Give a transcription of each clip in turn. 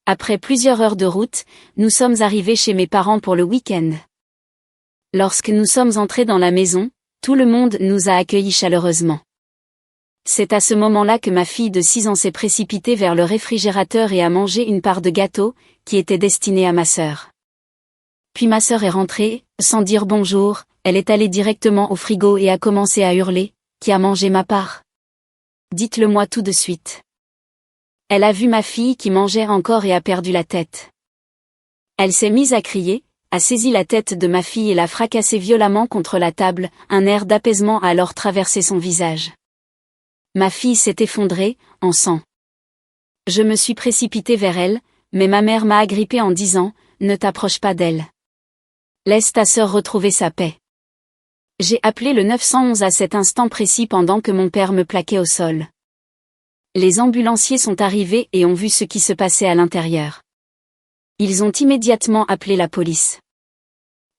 Après plusieurs heures de route, nous sommes arrivés chez mes parents pour le week-end. Lorsque nous sommes entrés dans la maison, tout le monde nous a accueillis chaleureusement. C'est à ce moment-là que ma fille de 6 ans s'est précipitée vers le réfrigérateur et a mangé une part de gâteau, qui était destinée à ma sœur. Puis ma sœur est rentrée, sans dire bonjour, elle est allée directement au frigo et a commencé à hurler, « Qui a mangé ma part ? Dites-le moi tout de suite. » Elle a vu ma fille qui mangeait encore et a perdu la tête. Elle s'est mise à crier, a saisi la tête de ma fille et l'a fracassée violemment contre la table, un air d'apaisement a alors traversé son visage. Ma fille s'est effondrée, en sang. Je me suis précipitée vers elle, mais ma mère m'a agrippée en disant, « Ne t'approche pas d'elle. Laisse ta sœur retrouver sa paix. » J'ai appelé le 911 à cet instant précis pendant que mon père me plaquait au sol. Les ambulanciers sont arrivés et ont vu ce qui se passait à l'intérieur. Ils ont immédiatement appelé la police.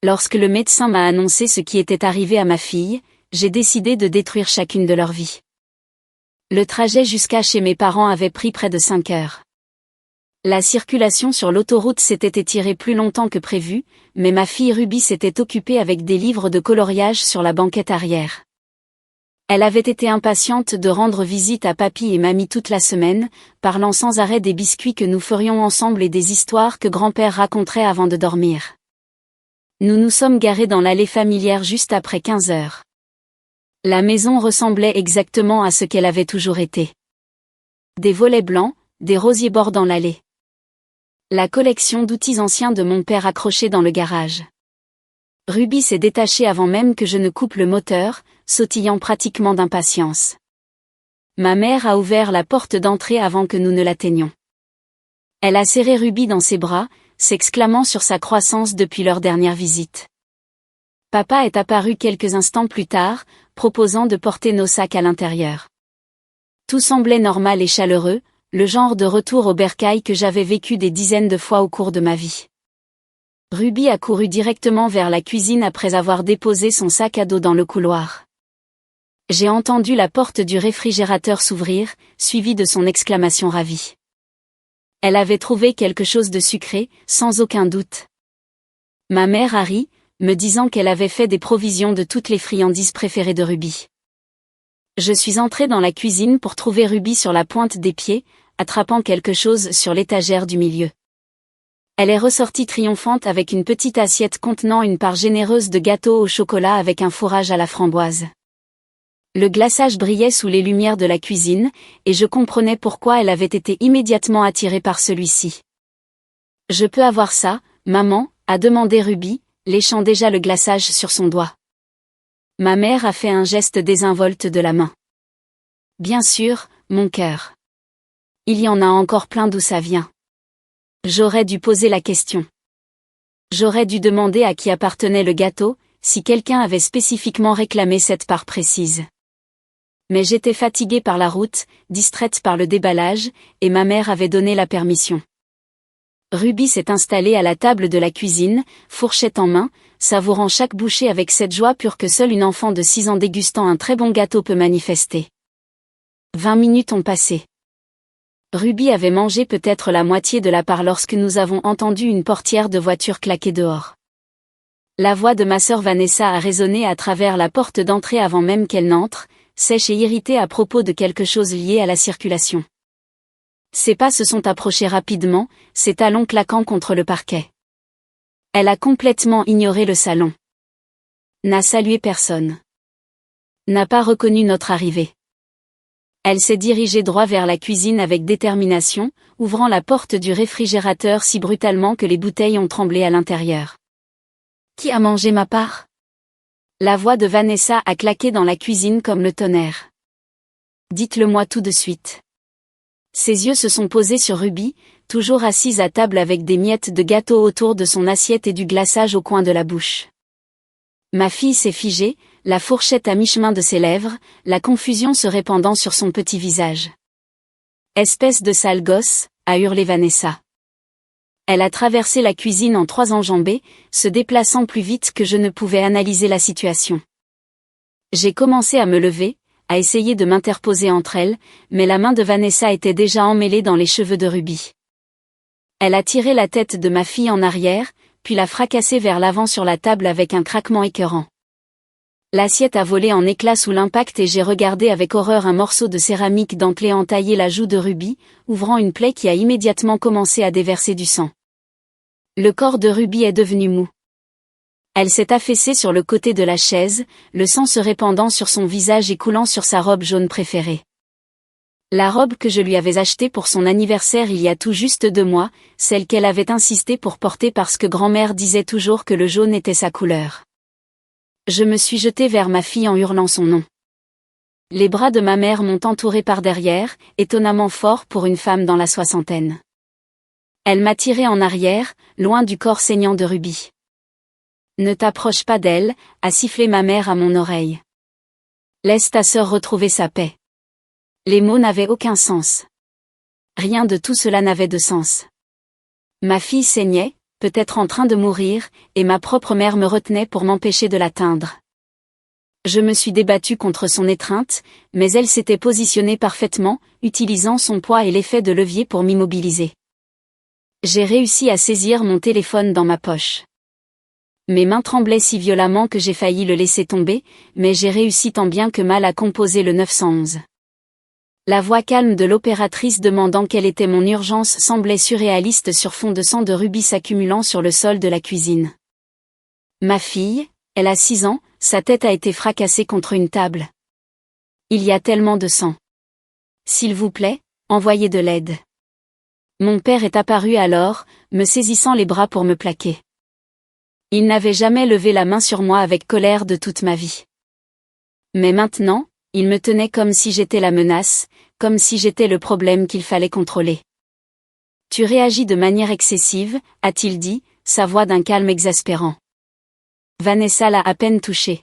Lorsque le médecin m'a annoncé ce qui était arrivé à ma fille, j'ai décidé de détruire chacune de leurs vies. Le trajet jusqu'à chez mes parents avait pris près de 5 heures. La circulation sur l'autoroute s'était étirée plus longtemps que prévu, mais ma fille Ruby s'était occupée avec des livres de coloriage sur la banquette arrière. Elle avait été impatiente de rendre visite à papy et mamie toute la semaine, parlant sans arrêt des biscuits que nous ferions ensemble et des histoires que grand-père raconterait avant de dormir. Nous nous sommes garés dans l'allée familière juste après 15 heures. La maison ressemblait exactement à ce qu'elle avait toujours été. Des volets blancs, des rosiers bordant l'allée. La collection d'outils anciens de mon père accrochés dans le garage. Ruby s'est détachée avant même que je ne coupe le moteur, sautillant pratiquement d'impatience. Ma mère a ouvert la porte d'entrée avant que nous ne l'atteignions. Elle a serré Ruby dans ses bras, s'exclamant sur sa croissance depuis leur dernière visite. Papa est apparu quelques instants plus tard, proposant de porter nos sacs à l'intérieur. Tout semblait normal et chaleureux, le genre de retour au bercail que j'avais vécu des dizaines de fois au cours de ma vie. Ruby a couru directement vers la cuisine après avoir déposé son sac à dos dans le couloir. J'ai entendu la porte du réfrigérateur s'ouvrir, suivie de son exclamation ravie. Elle avait trouvé quelque chose de sucré, sans aucun doute. Ma mère a ri, me disant qu'elle avait fait des provisions de toutes les friandises préférées de Ruby. Je suis entrée dans la cuisine pour trouver Ruby sur la pointe des pieds, attrapant quelque chose sur l'étagère du milieu. Elle est ressortie triomphante avec une petite assiette contenant une part généreuse de gâteau au chocolat avec un fourrage à la framboise. Le glaçage brillait sous les lumières de la cuisine, et je comprenais pourquoi elle avait été immédiatement attirée par celui-ci. « Je peux avoir ça, maman ?» a demandé Ruby, léchant déjà le glaçage sur son doigt. Ma mère a fait un geste désinvolte de la main. « Bien sûr, mon cœur. Il y en a encore plein d'où ça vient. » J'aurais dû poser la question. J'aurais dû demander à qui appartenait le gâteau, si quelqu'un avait spécifiquement réclamé cette part précise. Mais j'étais fatiguée par la route, distraite par le déballage, et ma mère avait donné la permission. Ruby s'est installée à la table de la cuisine, fourchette en main, savourant chaque bouchée avec cette joie pure que seule une enfant de 6 ans dégustant un très bon gâteau peut manifester. 20 minutes ont passé. Ruby avait mangé peut-être la moitié de la part lorsque nous avons entendu une portière de voiture claquer dehors. La voix de ma sœur Vanessa a résonné à travers la porte d'entrée avant même qu'elle n'entre, sèche et irritée à propos de quelque chose lié à la circulation. Ses pas se sont approchés rapidement, ses talons claquant contre le parquet. Elle a complètement ignoré le salon. N'a salué personne. N'a pas reconnu notre arrivée. Elle s'est dirigée droit vers la cuisine avec détermination, ouvrant la porte du réfrigérateur si brutalement que les bouteilles ont tremblé à l'intérieur. « Qui a mangé ma part ?» La voix de Vanessa a claqué dans la cuisine comme le tonnerre. « Dites-le-moi tout de suite. » Ses yeux se sont posés sur Ruby, toujours assise à table avec des miettes de gâteau autour de son assiette et du glaçage au coin de la bouche. Ma fille s'est figée, la fourchette à mi-chemin de ses lèvres, la confusion se répandant sur son petit visage. « Espèce de sale gosse !» a hurlé Vanessa. Elle a traversé la cuisine en 3 enjambées, se déplaçant plus vite que je ne pouvais analyser la situation. J'ai commencé à me lever, à essayer de m'interposer entre elles, mais la main de Vanessa était déjà emmêlée dans les cheveux de Ruby. Elle a tiré la tête de ma fille en arrière, puis l'a fracassée vers l'avant sur la table avec un craquement écœurant. L'assiette a volé en éclats sous l'impact et j'ai regardé avec horreur un morceau de céramique dentelé entailler la joue de Ruby, ouvrant une plaie qui a immédiatement commencé à déverser du sang. Le corps de Ruby est devenu mou. Elle s'est affaissée sur le côté de la chaise, le sang se répandant sur son visage et coulant sur sa robe jaune préférée. La robe que je lui avais achetée pour son anniversaire il y a tout juste 2 mois, celle qu'elle avait insisté pour porter parce que grand-mère disait toujours que le jaune était sa couleur. Je me suis jetée vers ma fille en hurlant son nom. Les bras de ma mère m'ont entourée par derrière, étonnamment fort pour une femme dans la soixantaine. Elle m'a tirée en arrière, loin du corps saignant de Ruby. Ne t'approche pas d'elle, a sifflé ma mère à mon oreille. Laisse ta sœur retrouver sa paix. Les mots n'avaient aucun sens. Rien de tout cela n'avait de sens. Ma fille saignait, peut-être en train de mourir, et ma propre mère me retenait pour m'empêcher de l'atteindre. Je me suis débattue contre son étreinte, mais elle s'était positionnée parfaitement, utilisant son poids et l'effet de levier pour m'immobiliser. J'ai réussi à saisir mon téléphone dans ma poche. Mes mains tremblaient si violemment que j'ai failli le laisser tomber, mais j'ai réussi tant bien que mal à composer le 911. La voix calme de l'opératrice demandant quelle était mon urgence semblait surréaliste sur fond de sang de Ruby s'accumulant sur le sol de la cuisine. Ma fille, elle a 6 ans, sa tête a été fracassée contre une table. Il y a tellement de sang. S'il vous plaît, envoyez de l'aide. Mon père est apparu alors, me saisissant les bras pour me plaquer. Il n'avait jamais levé la main sur moi avec colère de toute ma vie. Mais maintenant, il me tenait comme si j'étais la menace, comme si j'étais le problème qu'il fallait contrôler. Tu réagis de manière excessive, a-t-il dit, sa voix d'un calme exaspérant. Vanessa l'a à peine touché.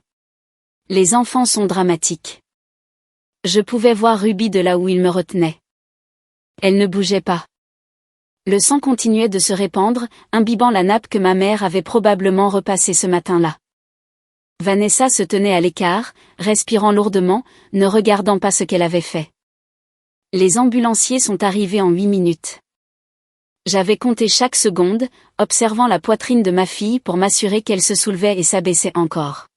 Les enfants sont dramatiques. Je pouvais voir Ruby de là où il me retenait. Elle ne bougeait pas. Le sang continuait de se répandre, imbibant la nappe que ma mère avait probablement repassée ce matin-là. Vanessa se tenait à l'écart, respirant lourdement, ne regardant pas ce qu'elle avait fait. Les ambulanciers sont arrivés en 8 minutes. J'avais compté chaque seconde, observant la poitrine de ma fille pour m'assurer qu'elle se soulevait et s'abaissait encore.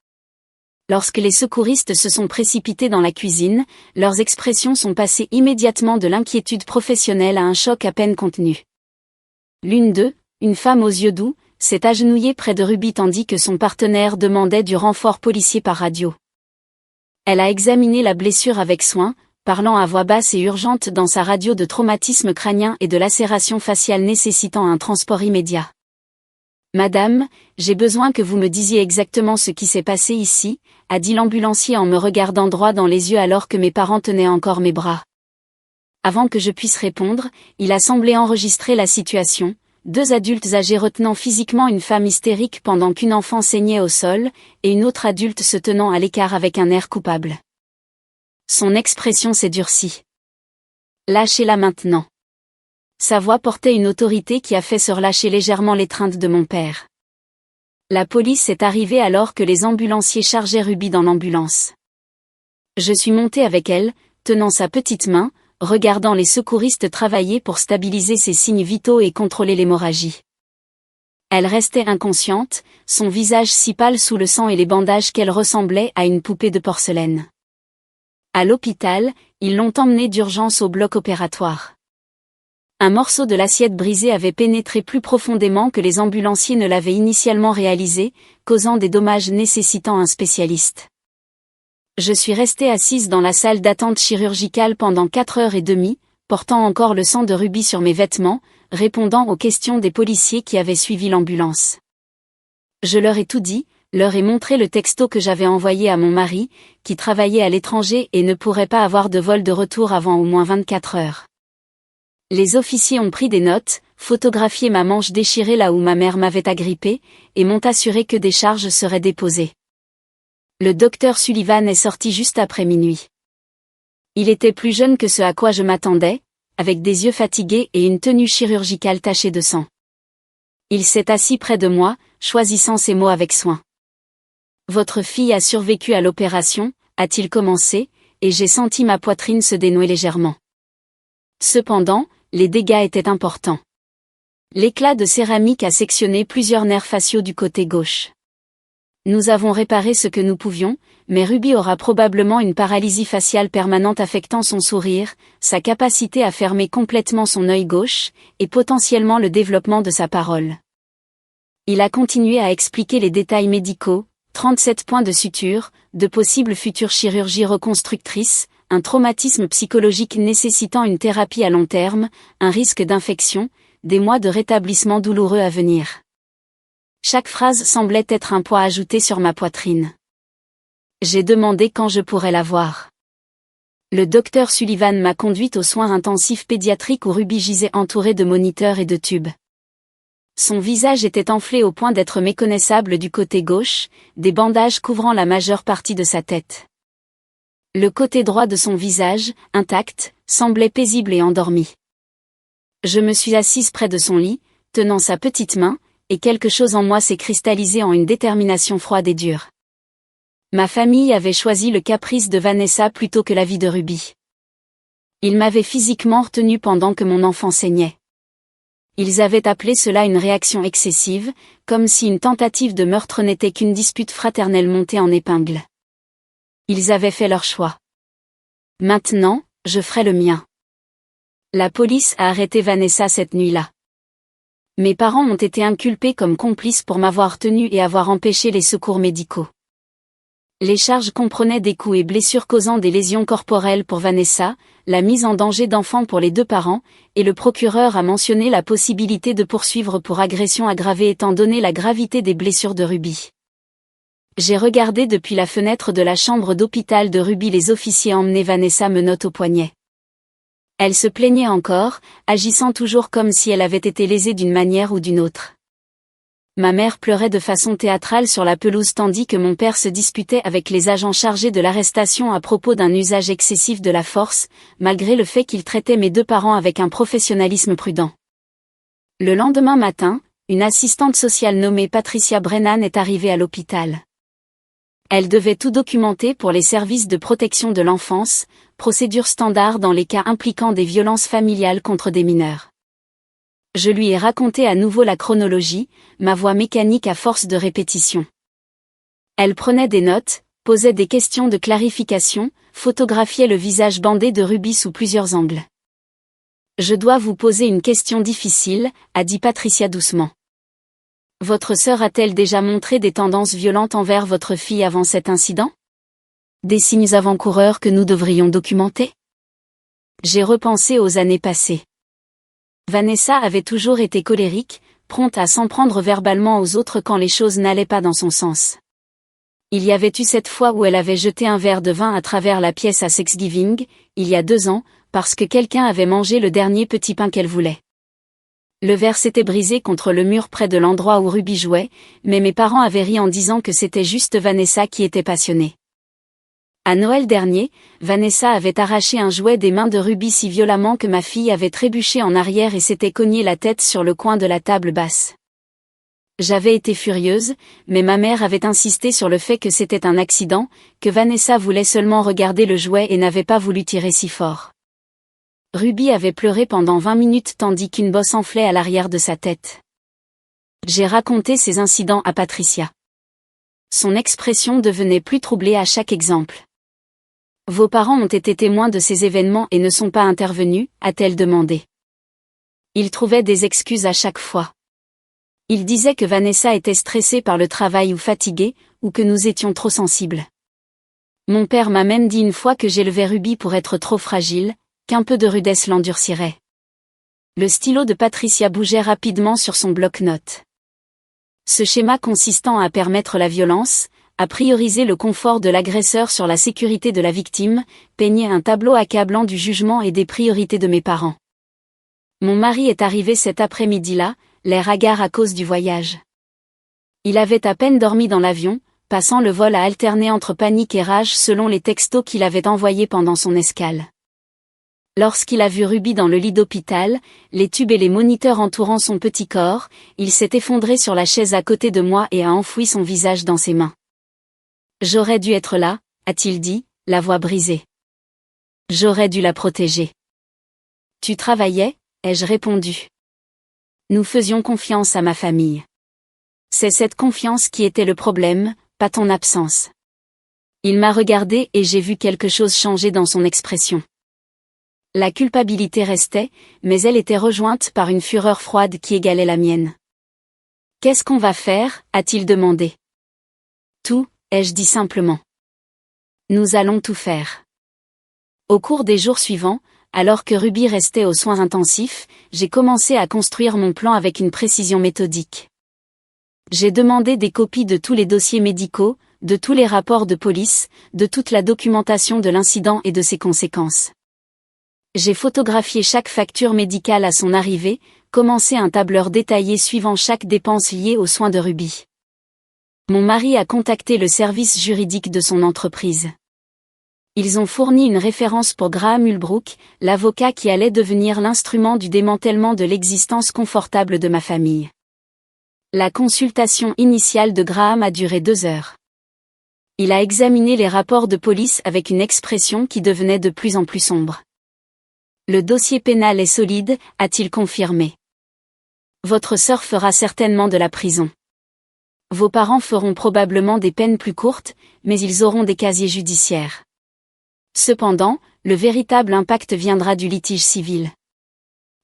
Lorsque les secouristes se sont précipités dans la cuisine, leurs expressions sont passées immédiatement de l'inquiétude professionnelle à un choc à peine contenu. L'une d'eux, une femme aux yeux doux, s'est agenouillée près de Ruby tandis que son partenaire demandait du renfort policier par radio. Elle a examiné la blessure avec soin, parlant à voix basse et urgente dans sa radio de traumatisme crânien et de lacération faciale nécessitant un transport immédiat. Madame, j'ai besoin que vous me disiez exactement ce qui s'est passé ici, a dit l'ambulancier en me regardant droit dans les yeux alors que mes parents tenaient encore mes bras. Avant que je puisse répondre, il a semblé enregistrer la situation, 2 adultes âgés retenant physiquement une femme hystérique pendant qu'une enfant saignait au sol, et une autre adulte se tenant à l'écart avec un air coupable. Son expression s'est durcie. Lâchez-la maintenant. Sa voix portait une autorité qui a fait se relâcher légèrement l'étreinte de mon père. La police est arrivée alors que les ambulanciers chargeaient Ruby dans l'ambulance. Je suis montée avec elle, tenant sa petite main, regardant les secouristes travailler pour stabiliser ses signes vitaux et contrôler l'hémorragie. Elle restait inconsciente, son visage si pâle sous le sang et les bandages qu'elle ressemblait à une poupée de porcelaine. À l'hôpital, ils l'ont emmenée d'urgence au bloc opératoire. Un morceau de l'assiette brisée avait pénétré plus profondément que les ambulanciers ne l'avaient initialement réalisé, causant des dommages nécessitant un spécialiste. Je suis restée assise dans la salle d'attente chirurgicale pendant 4h30, portant encore le sang de Ruby sur mes vêtements, répondant aux questions des policiers qui avaient suivi l'ambulance. Je leur ai tout dit, leur ai montré le texto que j'avais envoyé à mon mari, qui travaillait à l'étranger et ne pourrait pas avoir de vol de retour avant au moins 24 heures. Les officiers ont pris des notes, photographié ma manche déchirée là où ma mère m'avait agrippée, et m'ont assuré que des charges seraient déposées. Le docteur Sullivan est sorti juste après minuit. Il était plus jeune que ce à quoi je m'attendais, avec des yeux fatigués et une tenue chirurgicale tachée de sang. Il s'est assis près de moi, choisissant ses mots avec soin. Votre fille a survécu à l'opération, a-t-il commencé, et j'ai senti ma poitrine se dénouer légèrement. Cependant, les dégâts étaient importants. L'éclat de céramique a sectionné plusieurs nerfs faciaux du côté gauche. Nous avons réparé ce que nous pouvions, mais Ruby aura probablement une paralysie faciale permanente affectant son sourire, sa capacité à fermer complètement son œil gauche, et potentiellement le développement de sa parole. Il a continué à expliquer les détails médicaux, 37 points de suture, de possibles futures chirurgies reconstructrices, un traumatisme psychologique nécessitant une thérapie à long terme, un risque d'infection, des mois de rétablissement douloureux à venir. Chaque phrase semblait être un poids ajouté sur ma poitrine. J'ai demandé quand je pourrais la voir. Le docteur Sullivan m'a conduite aux soins intensifs pédiatriques où Ruby gisait entourée de moniteurs et de tubes. Son visage était enflé au point d'être méconnaissable du côté gauche, des bandages couvrant la majeure partie de sa tête. Le côté droit de son visage, intact, semblait paisible et endormi. Je me suis assise près de son lit, tenant sa petite main, et quelque chose en moi s'est cristallisé en une détermination froide et dure. Ma famille avait choisi le caprice de Vanessa plutôt que la vie de Ruby. Ils m'avaient physiquement retenu pendant que mon enfant saignait. Ils avaient appelé cela une réaction excessive, comme si une tentative de meurtre n'était qu'une dispute fraternelle montée en épingle. Ils avaient fait leur choix. Maintenant, je ferai le mien. La police a arrêté Vanessa cette nuit-là. Mes parents ont été inculpés comme complices pour m'avoir tenue et avoir empêché les secours médicaux. Les charges comprenaient des coups et blessures causant des lésions corporelles pour Vanessa, la mise en danger d'enfants pour les deux parents, et le procureur a mentionné la possibilité de poursuivre pour agression aggravée étant donné la gravité des blessures de Ruby. J'ai regardé depuis la fenêtre de la chambre d'hôpital de Ruby les officiers emmener Vanessa menottes au poignet. Elle se plaignait encore, agissant toujours comme si elle avait été lésée d'une manière ou d'une autre. Ma mère pleurait de façon théâtrale sur la pelouse tandis que mon père se disputait avec les agents chargés de l'arrestation à propos d'un usage excessif de la force, malgré le fait qu'il traitait mes deux parents avec un professionnalisme prudent. Le lendemain matin, une assistante sociale nommée Patricia Brennan est arrivée à l'hôpital. Elle devait tout documenter pour les services de protection de l'enfance, procédure standard dans les cas impliquant des violences familiales contre des mineurs. Je lui ai raconté à nouveau la chronologie, ma voix mécanique à force de répétition. Elle prenait des notes, posait des questions de clarification, photographiait le visage bandé de Ruby sous plusieurs angles. « Je dois vous poser une question difficile », a dit Patricia doucement. Votre sœur a-t-elle déjà montré des tendances violentes envers votre fille avant cet incident? Des signes avant-coureurs que nous devrions documenter? J'ai repensé aux années passées. Vanessa avait toujours été colérique, prompte à s'en prendre verbalement aux autres quand les choses n'allaient pas dans son sens. Il y avait eu cette fois où elle avait jeté un verre de vin à travers la pièce à Thanksgiving, il y a 2 ans, parce que quelqu'un avait mangé le dernier petit pain qu'elle voulait. Le verre s'était brisé contre le mur près de l'endroit où Ruby jouait, mais mes parents avaient ri en disant que c'était juste Vanessa qui était passionnée. À Noël dernier, Vanessa avait arraché un jouet des mains de Ruby si violemment que ma fille avait trébuché en arrière et s'était cogné la tête sur le coin de la table basse. J'avais été furieuse, mais ma mère avait insisté sur le fait que c'était un accident, que Vanessa voulait seulement regarder le jouet et n'avait pas voulu tirer si fort. Ruby avait pleuré pendant 20 minutes tandis qu'une bosse enflait à l'arrière de sa tête. J'ai raconté ces incidents à Patricia. Son expression devenait plus troublée à chaque exemple. Vos parents ont été témoins de ces événements et ne sont pas intervenus, a-t-elle demandé. Ils trouvaient des excuses à chaque fois. Ils disaient que Vanessa était stressée par le travail ou fatiguée, ou que nous étions trop sensibles. Mon père m'a même dit une fois que j'élevais Ruby pour être trop fragile, qu'un peu de rudesse l'endurcirait. Le stylo de Patricia bougeait rapidement sur son bloc-notes. Ce schéma consistant à permettre la violence, à prioriser le confort de l'agresseur sur la sécurité de la victime, peignait un tableau accablant du jugement et des priorités de mes parents. Mon mari est arrivé cet après-midi-là, l'air hagard à cause du voyage. Il avait à peine dormi dans l'avion, passant le vol à alterner entre panique et rage selon les textos qu'il avait envoyés pendant son escale. Lorsqu'il a vu Ruby dans le lit d'hôpital, les tubes et les moniteurs entourant son petit corps, il s'est effondré sur la chaise à côté de moi et a enfoui son visage dans ses mains. « J'aurais dû être là », a-t-il dit, la voix brisée. « J'aurais dû la protéger. »« Tu travaillais ?» ai-je répondu. Nous faisions confiance à ma famille. C'est cette confiance qui était le problème, pas ton absence. Il m'a regardé et j'ai vu quelque chose changer dans son expression. La culpabilité restait, mais elle était rejointe par une fureur froide qui égalait la mienne. « Qu'est-ce qu'on va faire » a-t-il demandé. « Tout » ai-je dit simplement. « Nous allons tout faire. » Au cours des jours suivants, alors que Ruby restait aux soins intensifs, j'ai commencé à construire mon plan avec une précision méthodique. J'ai demandé des copies de tous les dossiers médicaux, de tous les rapports de police, de toute la documentation de l'incident et de ses conséquences. J'ai photographié chaque facture médicale à son arrivée, commencé un tableur détaillé suivant chaque dépense liée aux soins de Ruby. Mon mari a contacté le service juridique de son entreprise. Ils ont fourni une référence pour Graham Ulbrook, l'avocat qui allait devenir l'instrument du démantèlement de l'existence confortable de ma famille. La consultation initiale de Graham a duré 2 heures. Il a examiné les rapports de police avec une expression qui devenait de plus en plus sombre. Le dossier pénal est solide, a-t-il confirmé. Votre sœur fera certainement de la prison. Vos parents feront probablement des peines plus courtes, mais ils auront des casiers judiciaires. Cependant, le véritable impact viendra du litige civil.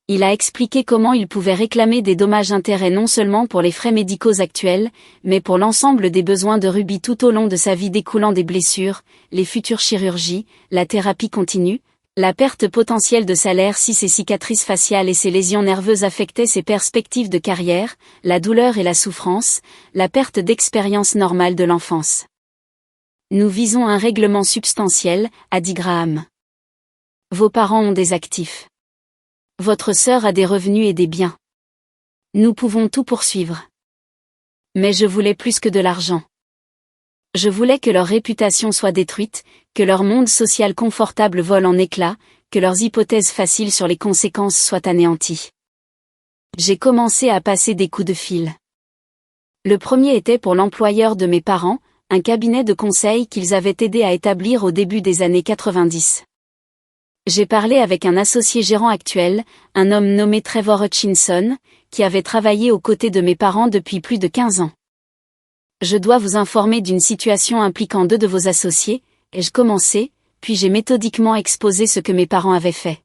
Il a expliqué comment il pouvait réclamer des dommages-intérêts non seulement pour les frais médicaux actuels, mais pour l'ensemble des besoins de Ruby tout au long de sa vie découlant des blessures, les futures chirurgies, la thérapie continue, la perte potentielle de salaire si ses cicatrices faciales et ses lésions nerveuses affectaient ses perspectives de carrière, la douleur et la souffrance, la perte d'expérience normale de l'enfance. Nous visons un règlement substantiel, a dit Graham. Vos parents ont des actifs. Votre sœur a des revenus et des biens. Nous pouvons tout poursuivre. Mais je voulais plus que de l'argent. Je voulais que leur réputation soit détruite, que leur monde social confortable vole en éclats, que leurs hypothèses faciles sur les conséquences soient anéanties. J'ai commencé à passer des coups de fil. Le premier était pour l'employeur de mes parents, un cabinet de conseil qu'ils avaient aidé à établir au début des années 90. J'ai parlé avec un associé gérant actuel, un homme nommé Trevor Hutchinson, qui avait travaillé aux côtés de mes parents depuis plus de 15 ans. Je dois vous informer d'une situation impliquant 2 de vos associés, ai-je commencé, puis j'ai méthodiquement exposé ce que mes parents avaient fait.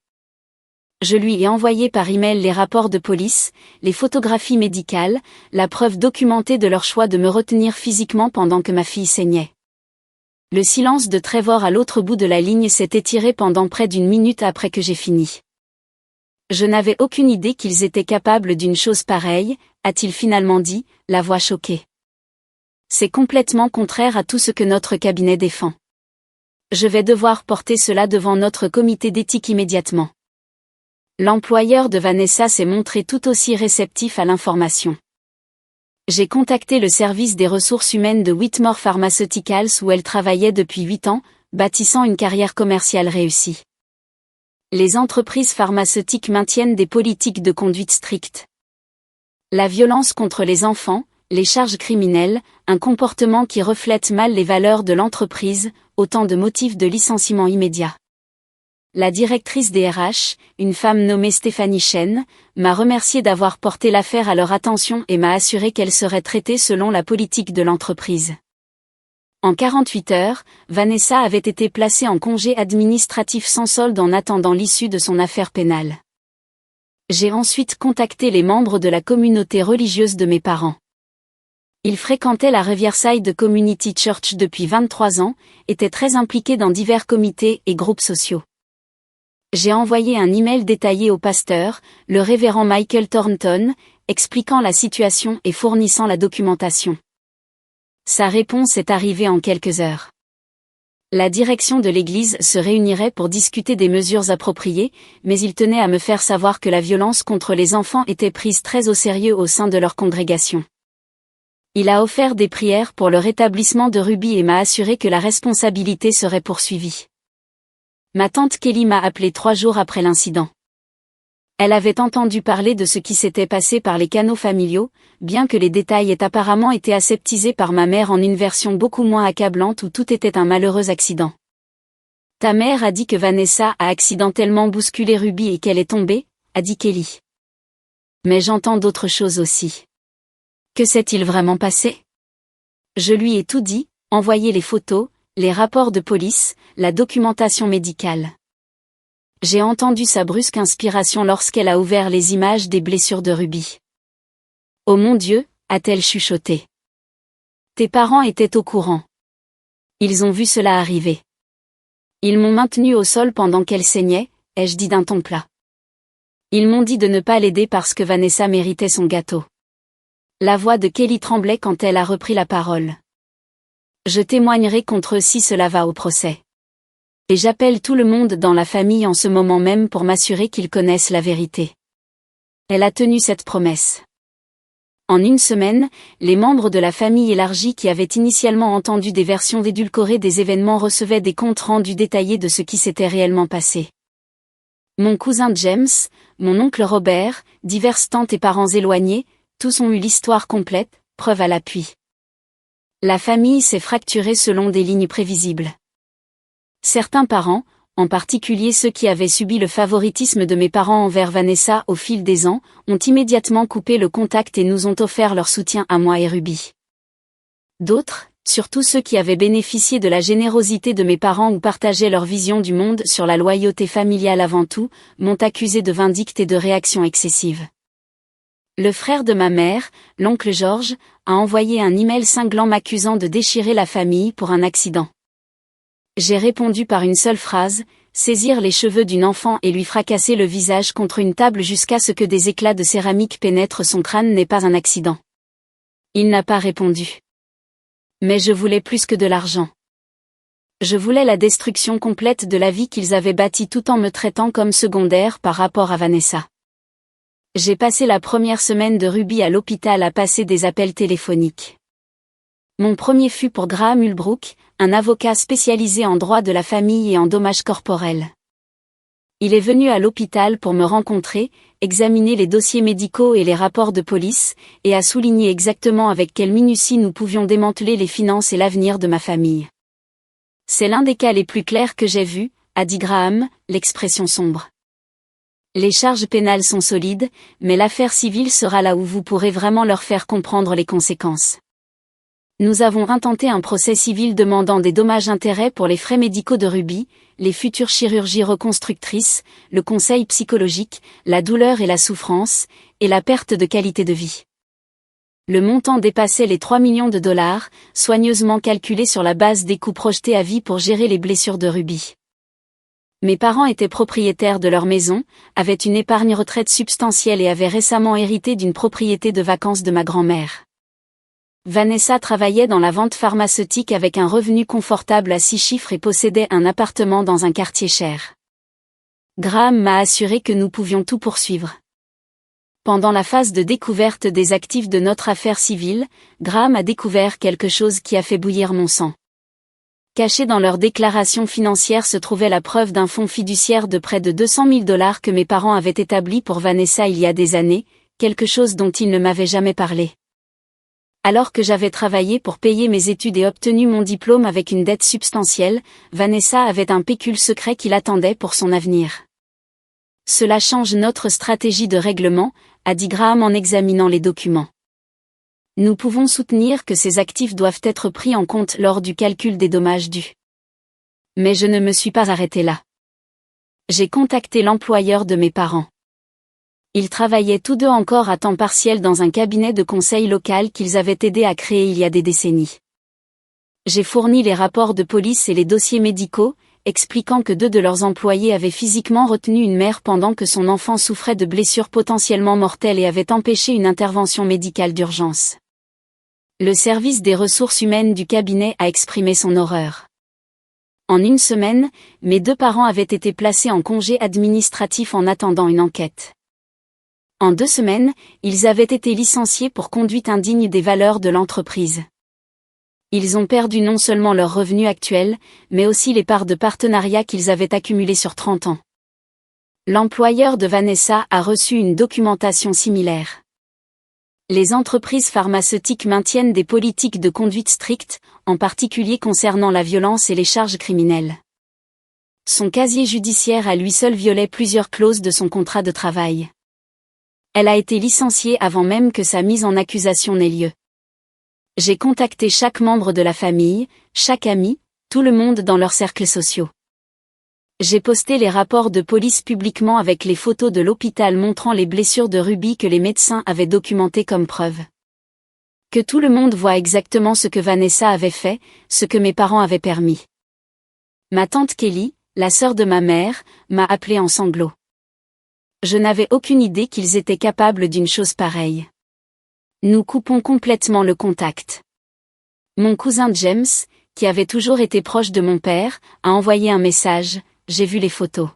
Je lui ai envoyé par email les rapports de police, les photographies médicales, la preuve documentée de leur choix de me retenir physiquement pendant que ma fille saignait. Le silence de Trevor à l'autre bout de la ligne s'est étiré pendant près d'1 minute après que j'ai fini. Je n'avais aucune idée qu'ils étaient capables d'une chose pareille, a-t-il finalement dit, la voix choquée. C'est complètement contraire à tout ce que notre cabinet défend. Je vais devoir porter cela devant notre comité d'éthique immédiatement. L'employeur de Vanessa s'est montré tout aussi réceptif à l'information. J'ai contacté le service des ressources humaines de Whitmore Pharmaceuticals où elle travaillait depuis 8 ans, bâtissant une carrière commerciale réussie. Les entreprises pharmaceutiques maintiennent des politiques de conduite strictes. La violence contre les enfants, les charges criminelles, un comportement qui reflète mal les valeurs de l'entreprise, autant de motifs de licenciement immédiat. La directrice des RH, une femme nommée Stéphanie Chen, m'a remercié d'avoir porté l'affaire à leur attention et m'a assuré qu'elle serait traitée selon la politique de l'entreprise. En 48 heures, Vanessa avait été placée en congé administratif sans solde en attendant l'issue de son affaire pénale. J'ai ensuite contacté les membres de la communauté religieuse de mes parents. Ils fréquentaient la Riverside Community Church depuis 23 ans, étaient très impliqués dans divers comités et groupes sociaux. J'ai envoyé un email détaillé au pasteur, le révérend Michael Thornton, expliquant la situation et fournissant la documentation. Sa réponse est arrivée en quelques heures. La direction de l'Église se réunirait pour discuter des mesures appropriées, mais il tenait à me faire savoir que la violence contre les enfants était prise très au sérieux au sein de leur congrégation. Il a offert des prières pour le rétablissement de Ruby et m'a assuré que la responsabilité serait poursuivie. Ma tante Kelly m'a appelé 3 jours après l'incident. Elle avait entendu parler de ce qui s'était passé par les canaux familiaux, bien que les détails aient apparemment été aseptisés par ma mère en une version beaucoup moins accablante où tout était un malheureux accident. Ta mère a dit que Vanessa a accidentellement bousculé Ruby et qu'elle est tombée, a dit Kelly. Mais j'entends d'autres choses aussi. Que s'est-il vraiment passé? Je lui ai tout dit, envoyé les photos, les rapports de police, la documentation médicale. J'ai entendu sa brusque inspiration lorsqu'elle a ouvert les images des blessures de Ruby. Oh mon Dieu, a-t-elle chuchoté. Tes parents étaient au courant. Ils ont vu cela arriver. Ils m'ont maintenue au sol pendant qu'elle saignait, ai-je dit d'un ton plat. Ils m'ont dit de ne pas l'aider parce que Vanessa méritait son gâteau. La voix de Kelly tremblait quand elle a repris la parole. Je témoignerai contre eux si cela va au procès. Et j'appelle tout le monde dans la famille en ce moment même pour m'assurer qu'ils connaissent la vérité. Elle a tenu cette promesse. En une semaine, les membres de la famille élargie qui avaient initialement entendu des versions édulcorées des événements recevaient des comptes rendus détaillés de ce qui s'était réellement passé. Mon cousin James, mon oncle Robert, diverses tantes et parents éloignés, tous ont eu l'histoire complète, preuve à l'appui. La famille s'est fracturée selon des lignes prévisibles. Certains parents, en particulier ceux qui avaient subi le favoritisme de mes parents envers Vanessa au fil des ans, ont immédiatement coupé le contact et nous ont offert leur soutien à moi et Ruby. D'autres, surtout ceux qui avaient bénéficié de la générosité de mes parents ou partageaient leur vision du monde sur la loyauté familiale avant tout, m'ont accusé de vindicte et de réaction excessive. Le frère de ma mère, l'oncle George, a envoyé un email cinglant m'accusant de déchirer la famille pour un accident. J'ai répondu par une seule phrase, saisir les cheveux d'une enfant et lui fracasser le visage contre une table jusqu'à ce que des éclats de céramique pénètrent son crâne n'est pas un accident. Il n'a pas répondu. Mais je voulais plus que de l'argent. Je voulais la destruction complète de la vie qu'ils avaient bâtie tout en me traitant comme secondaire par rapport à Vanessa. J'ai passé la première semaine de Ruby à l'hôpital à passer des appels téléphoniques. Mon premier fut pour Graham Ulbrook, un avocat spécialisé en droit de la famille et en dommages corporels. Il est venu à l'hôpital pour me rencontrer, examiner les dossiers médicaux et les rapports de police, et a souligné exactement avec quelle minutie nous pouvions démanteler les finances et l'avenir de ma famille. C'est l'un des cas les plus clairs que j'ai vus, a dit Graham, l'expression sombre. Les charges pénales sont solides, mais l'affaire civile sera là où vous pourrez vraiment leur faire comprendre les conséquences. Nous avons intenté un procès civil demandant des dommages-intérêts pour les frais médicaux de Ruby, les futures chirurgies reconstructrices, le conseil psychologique, la douleur et la souffrance, et la perte de qualité de vie. Le montant dépassait les 3 millions de dollars, soigneusement calculés sur la base des coûts projetés à vie pour gérer les blessures de Ruby. Mes parents étaient propriétaires de leur maison, avaient une épargne retraite substantielle et avaient récemment hérité d'une propriété de vacances de ma grand-mère. Vanessa travaillait dans la vente pharmaceutique avec un revenu confortable à 6 chiffres et possédait un appartement dans un quartier cher. Graham m'a assuré que nous pouvions tout poursuivre. Pendant la phase de découverte des actifs de notre affaire civile, Graham a découvert quelque chose qui a fait bouillir mon sang. Caché dans leur déclaration financière se trouvait la preuve d'un fonds fiduciaire de près de 200 000 $ que mes parents avaient établi pour Vanessa il y a des années, quelque chose dont ils ne m'avaient jamais parlé. Alors que j'avais travaillé pour payer mes études et obtenu mon diplôme avec une dette substantielle, Vanessa avait un pécule secret qui l'attendait pour son avenir. Cela change notre stratégie de règlement, a dit Graham en examinant les documents. Nous pouvons soutenir que ces actifs doivent être pris en compte lors du calcul des dommages dus. Mais je ne me suis pas arrêté là. J'ai contacté l'employeur de mes parents. Ils travaillaient tous deux encore à temps partiel dans un cabinet de conseil local qu'ils avaient aidé à créer il y a des décennies. J'ai fourni les rapports de police et les dossiers médicaux, expliquant que 2 de leurs employés avaient physiquement retenu une mère pendant que son enfant souffrait de blessures potentiellement mortelles et avaient empêché une intervention médicale d'urgence. Le service des ressources humaines du cabinet a exprimé son horreur. En une semaine, mes 2 parents avaient été placés en congé administratif en attendant une enquête. En 2 semaines, ils avaient été licenciés pour conduite indigne des valeurs de l'entreprise. Ils ont perdu non seulement leurs revenus actuels, mais aussi les parts de partenariat qu'ils avaient accumulées sur 30 ans. L'employeur de Vanessa a reçu une documentation similaire. Les entreprises pharmaceutiques maintiennent des politiques de conduite strictes, en particulier concernant la violence et les charges criminelles. Son casier judiciaire à lui seul violait plusieurs clauses de son contrat de travail. Elle a été licenciée avant même que sa mise en accusation n'ait lieu. J'ai contacté chaque membre de la famille, chaque ami, tout le monde dans leurs cercles sociaux. J'ai posté les rapports de police publiquement avec les photos de l'hôpital montrant les blessures de Ruby que les médecins avaient documentées comme preuve. Que tout le monde voit exactement ce que Vanessa avait fait, ce que mes parents avaient permis. Ma tante Kelly, la sœur de ma mère, m'a appelé en sanglots. Je n'avais aucune idée qu'ils étaient capables d'une chose pareille. Nous coupons complètement le contact. Mon cousin James, qui avait toujours été proche de mon père, a envoyé un message. J'ai vu les photos.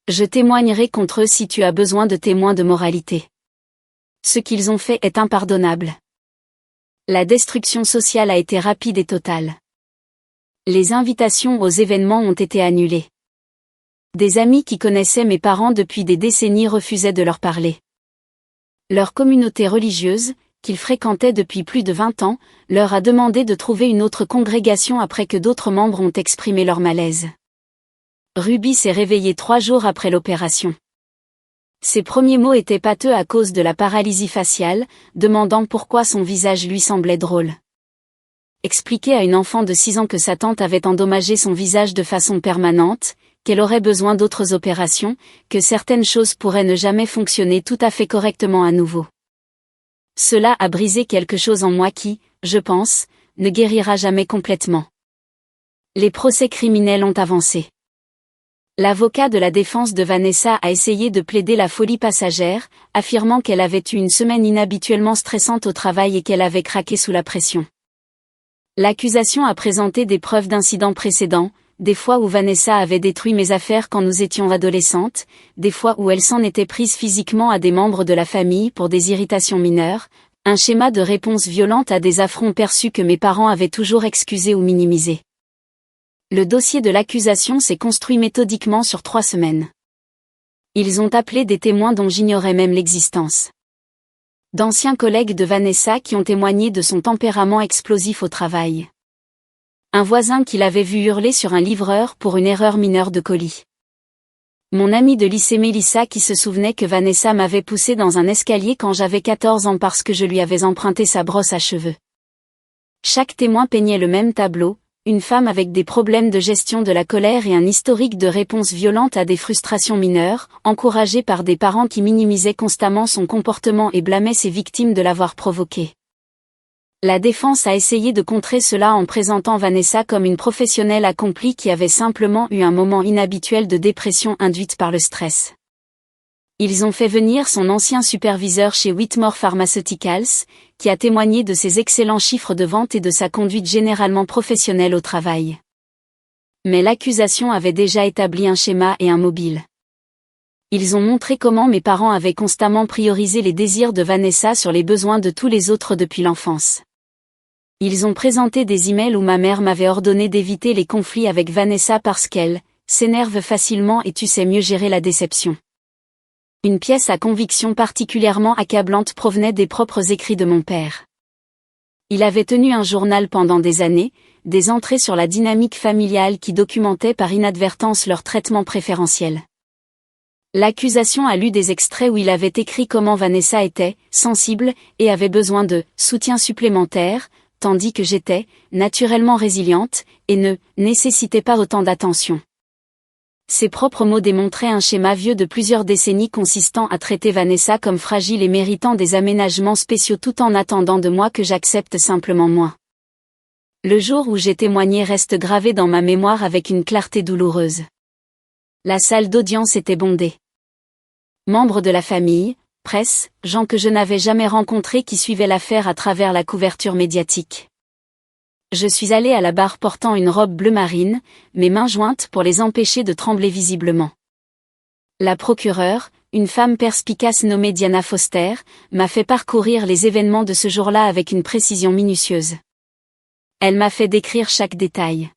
Je témoignerai contre eux si tu as besoin de témoins de moralité. Ce qu'ils ont fait est impardonnable. La destruction sociale a été rapide et totale. Les invitations aux événements ont été annulées. Des amis qui connaissaient mes parents depuis des décennies refusaient de leur parler. Leur communauté religieuse, qu'ils fréquentaient depuis plus de 20 ans, leur a demandé de trouver une autre congrégation après que d'autres membres ont exprimé leur malaise. Ruby s'est réveillée 3 jours après l'opération. Ses premiers mots étaient pâteux à cause de la paralysie faciale, demandant pourquoi son visage lui semblait drôle. Expliquer à une enfant de 6 ans que sa tante avait endommagé son visage de façon permanente, qu'elle aurait besoin d'autres opérations, que certaines choses pourraient ne jamais fonctionner tout à fait correctement à nouveau. Cela a brisé quelque chose en moi qui, je pense, ne guérira jamais complètement. Les procès criminels ont avancé. L'avocat de la défense de Vanessa a essayé de plaider la folie passagère, affirmant qu'elle avait eu une semaine inhabituellement stressante au travail et qu'elle avait craqué sous la pression. L'accusation a présenté des preuves d'incidents précédents, des fois où Vanessa avait détruit mes affaires quand nous étions adolescentes, des fois où elle s'en était prise physiquement à des membres de la famille pour des irritations mineures, un schéma de réponse violente à des affronts perçus que mes parents avaient toujours excusés ou minimisés. Le dossier de l'accusation s'est construit méthodiquement sur 3 semaines. Ils ont appelé des témoins dont j'ignorais même l'existence. D'anciens collègues de Vanessa qui ont témoigné de son tempérament explosif au travail. Un voisin qui l'avait vu hurler sur un livreur pour une erreur mineure de colis. Mon amie de lycée Mélissa qui se souvenait que Vanessa m'avait poussé dans un escalier quand j'avais 14 ans parce que je lui avais emprunté sa brosse à cheveux. Chaque témoin peignait le même tableau. Une femme avec des problèmes de gestion de la colère et un historique de réponse violente à des frustrations mineures, encouragée par des parents qui minimisaient constamment son comportement et blâmaient ses victimes de l'avoir provoqué. La défense a essayé de contrer cela en présentant Vanessa comme une professionnelle accomplie qui avait simplement eu un moment inhabituel de dépression induite par le stress. Ils ont fait venir son ancien superviseur chez Whitmore Pharmaceuticals, qui a témoigné de ses excellents chiffres de vente et de sa conduite généralement professionnelle au travail. Mais l'accusation avait déjà établi un schéma et un mobile. Ils ont montré comment mes parents avaient constamment priorisé les désirs de Vanessa sur les besoins de tous les autres depuis l'enfance. Ils ont présenté des emails où ma mère m'avait ordonné d'éviter les conflits avec Vanessa parce qu'elle s'énerve facilement et tu sais mieux gérer la déception. Une pièce à conviction particulièrement accablante provenait des propres écrits de mon père. Il avait tenu un journal pendant des années, des entrées sur la dynamique familiale qui documentaient par inadvertance leur traitement préférentiel. L'accusation a lu des extraits où il avait écrit comment Vanessa était sensible et avait besoin de soutien supplémentaire, tandis que j'étais naturellement résiliente et ne nécessitais pas autant d'attention. Ses propres mots démontraient un schéma vieux de plusieurs décennies consistant à traiter Vanessa comme fragile et méritant des aménagements spéciaux tout en attendant de moi que j'accepte simplement moins. Le jour où j'ai témoigné reste gravé dans ma mémoire avec une clarté douloureuse. La salle d'audience était bondée. Membres de la famille, presse, gens que je n'avais jamais rencontrés qui suivaient l'affaire à travers la couverture médiatique. Je suis allée à la barre portant une robe bleu marine, mes mains jointes pour les empêcher de trembler visiblement. La procureure, une femme perspicace nommée Diana Foster, m'a fait parcourir les événements de ce jour-là avec une précision minutieuse. Elle m'a fait décrire chaque détail.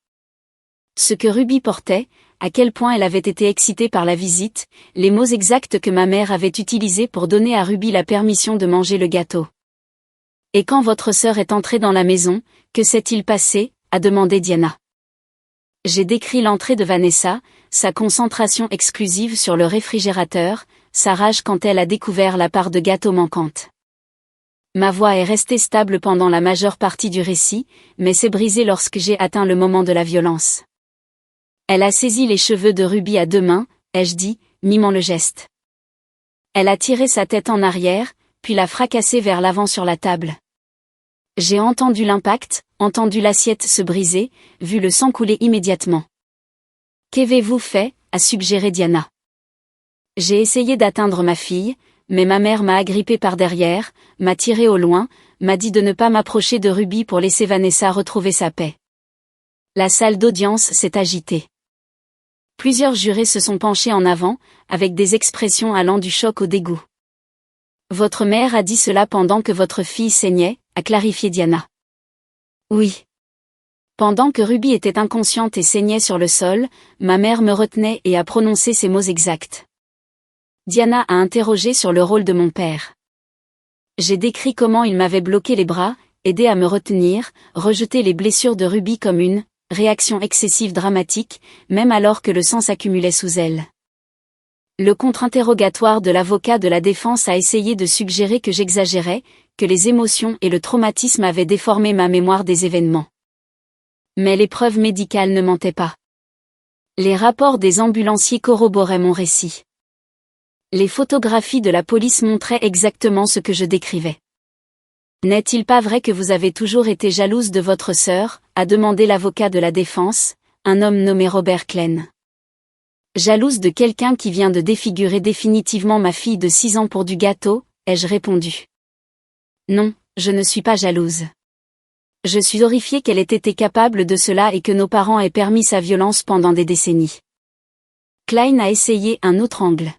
Ce que Ruby portait, à quel point elle avait été excitée par la visite, les mots exacts que ma mère avait utilisés pour donner à Ruby la permission de manger le gâteau. Et quand votre sœur est entrée dans la maison, que s'est-il passé, a demandé Diana. J'ai décrit l'entrée de Vanessa, sa concentration exclusive sur le réfrigérateur, sa rage quand elle a découvert la part de gâteau manquante. Ma voix est restée stable pendant la majeure partie du récit, mais s'est brisée lorsque j'ai atteint le moment de la violence. Elle a saisi les cheveux de Ruby à 2 mains, ai-je dit, mimant le geste. Elle a tiré sa tête en arrière, puis l'a fracassée vers l'avant sur la table. J'ai entendu l'impact, entendu l'assiette se briser, vu le sang couler immédiatement. Qu'avez-vous fait, a suggéré Diana. J'ai essayé d'atteindre ma fille, mais ma mère m'a agrippée par derrière, m'a tiré au loin, m'a dit de ne pas m'approcher de Ruby pour laisser Vanessa retrouver sa paix. La salle d'audience s'est agitée. Plusieurs jurés se sont penchés en avant, avec des expressions allant du choc au dégoût. Votre mère a dit cela pendant que votre fille saignait, a clarifié Diana. Oui. Pendant que Ruby était inconsciente et saignait sur le sol, ma mère me retenait et a prononcé ces mots exacts. Diana a interrogé sur le rôle de mon père. J'ai décrit comment il m'avait bloqué les bras, aidé à me retenir, rejeté les blessures de Ruby comme une réaction excessive dramatique, même alors que le sang s'accumulait sous elle. Le contre-interrogatoire de l'avocat de la défense a essayé de suggérer que j'exagérais, que les émotions et le traumatisme avaient déformé ma mémoire des événements. Mais les preuves médicales ne mentaient pas. Les rapports des ambulanciers corroboraient mon récit. Les photographies de la police montraient exactement ce que je décrivais. N'est-il pas vrai que vous avez toujours été jalouse de votre sœur, a demandé l'avocat de la défense, un homme nommé Robert Klein. Jalouse de quelqu'un qui vient de défigurer définitivement ma fille de 6 ans pour du gâteau, ai-je répondu. Non, je ne suis pas jalouse. Je suis horrifiée qu'elle ait été capable de cela et que nos parents aient permis sa violence pendant des décennies. Klein a essayé un autre angle.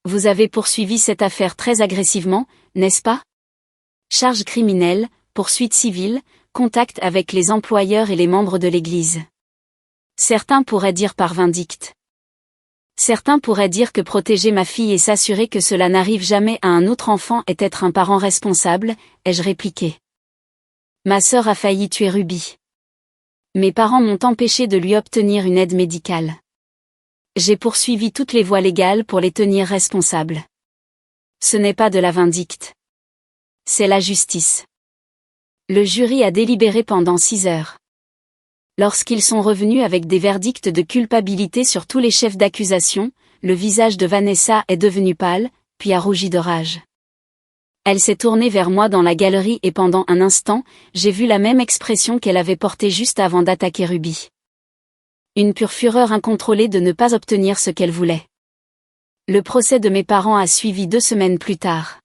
Vous avez poursuivi cette affaire très agressivement, n'est-ce pas? Charges criminelles, poursuites civiles, contact avec les employeurs et les membres de l'Église. Certains pourraient dire par vindicte. Certains pourraient dire que protéger ma fille et s'assurer que cela n'arrive jamais à un autre enfant est être un parent responsable, ai-je répliqué. Ma sœur a failli tuer Ruby. Mes parents m'ont empêché de lui obtenir une aide médicale. J'ai poursuivi toutes les voies légales pour les tenir responsables. Ce n'est pas de la vindicte. C'est la justice. Le jury a délibéré pendant 6 heures. Lorsqu'ils sont revenus avec des verdicts de culpabilité sur tous les chefs d'accusation, le visage de Vanessa est devenu pâle, puis a rougi de rage. Elle s'est tournée vers moi dans la galerie et pendant un instant, j'ai vu la même expression qu'elle avait portée juste avant d'attaquer Ruby. Une pure fureur incontrôlée de ne pas obtenir ce qu'elle voulait. Le procès de mes parents a suivi 2 semaines plus tard.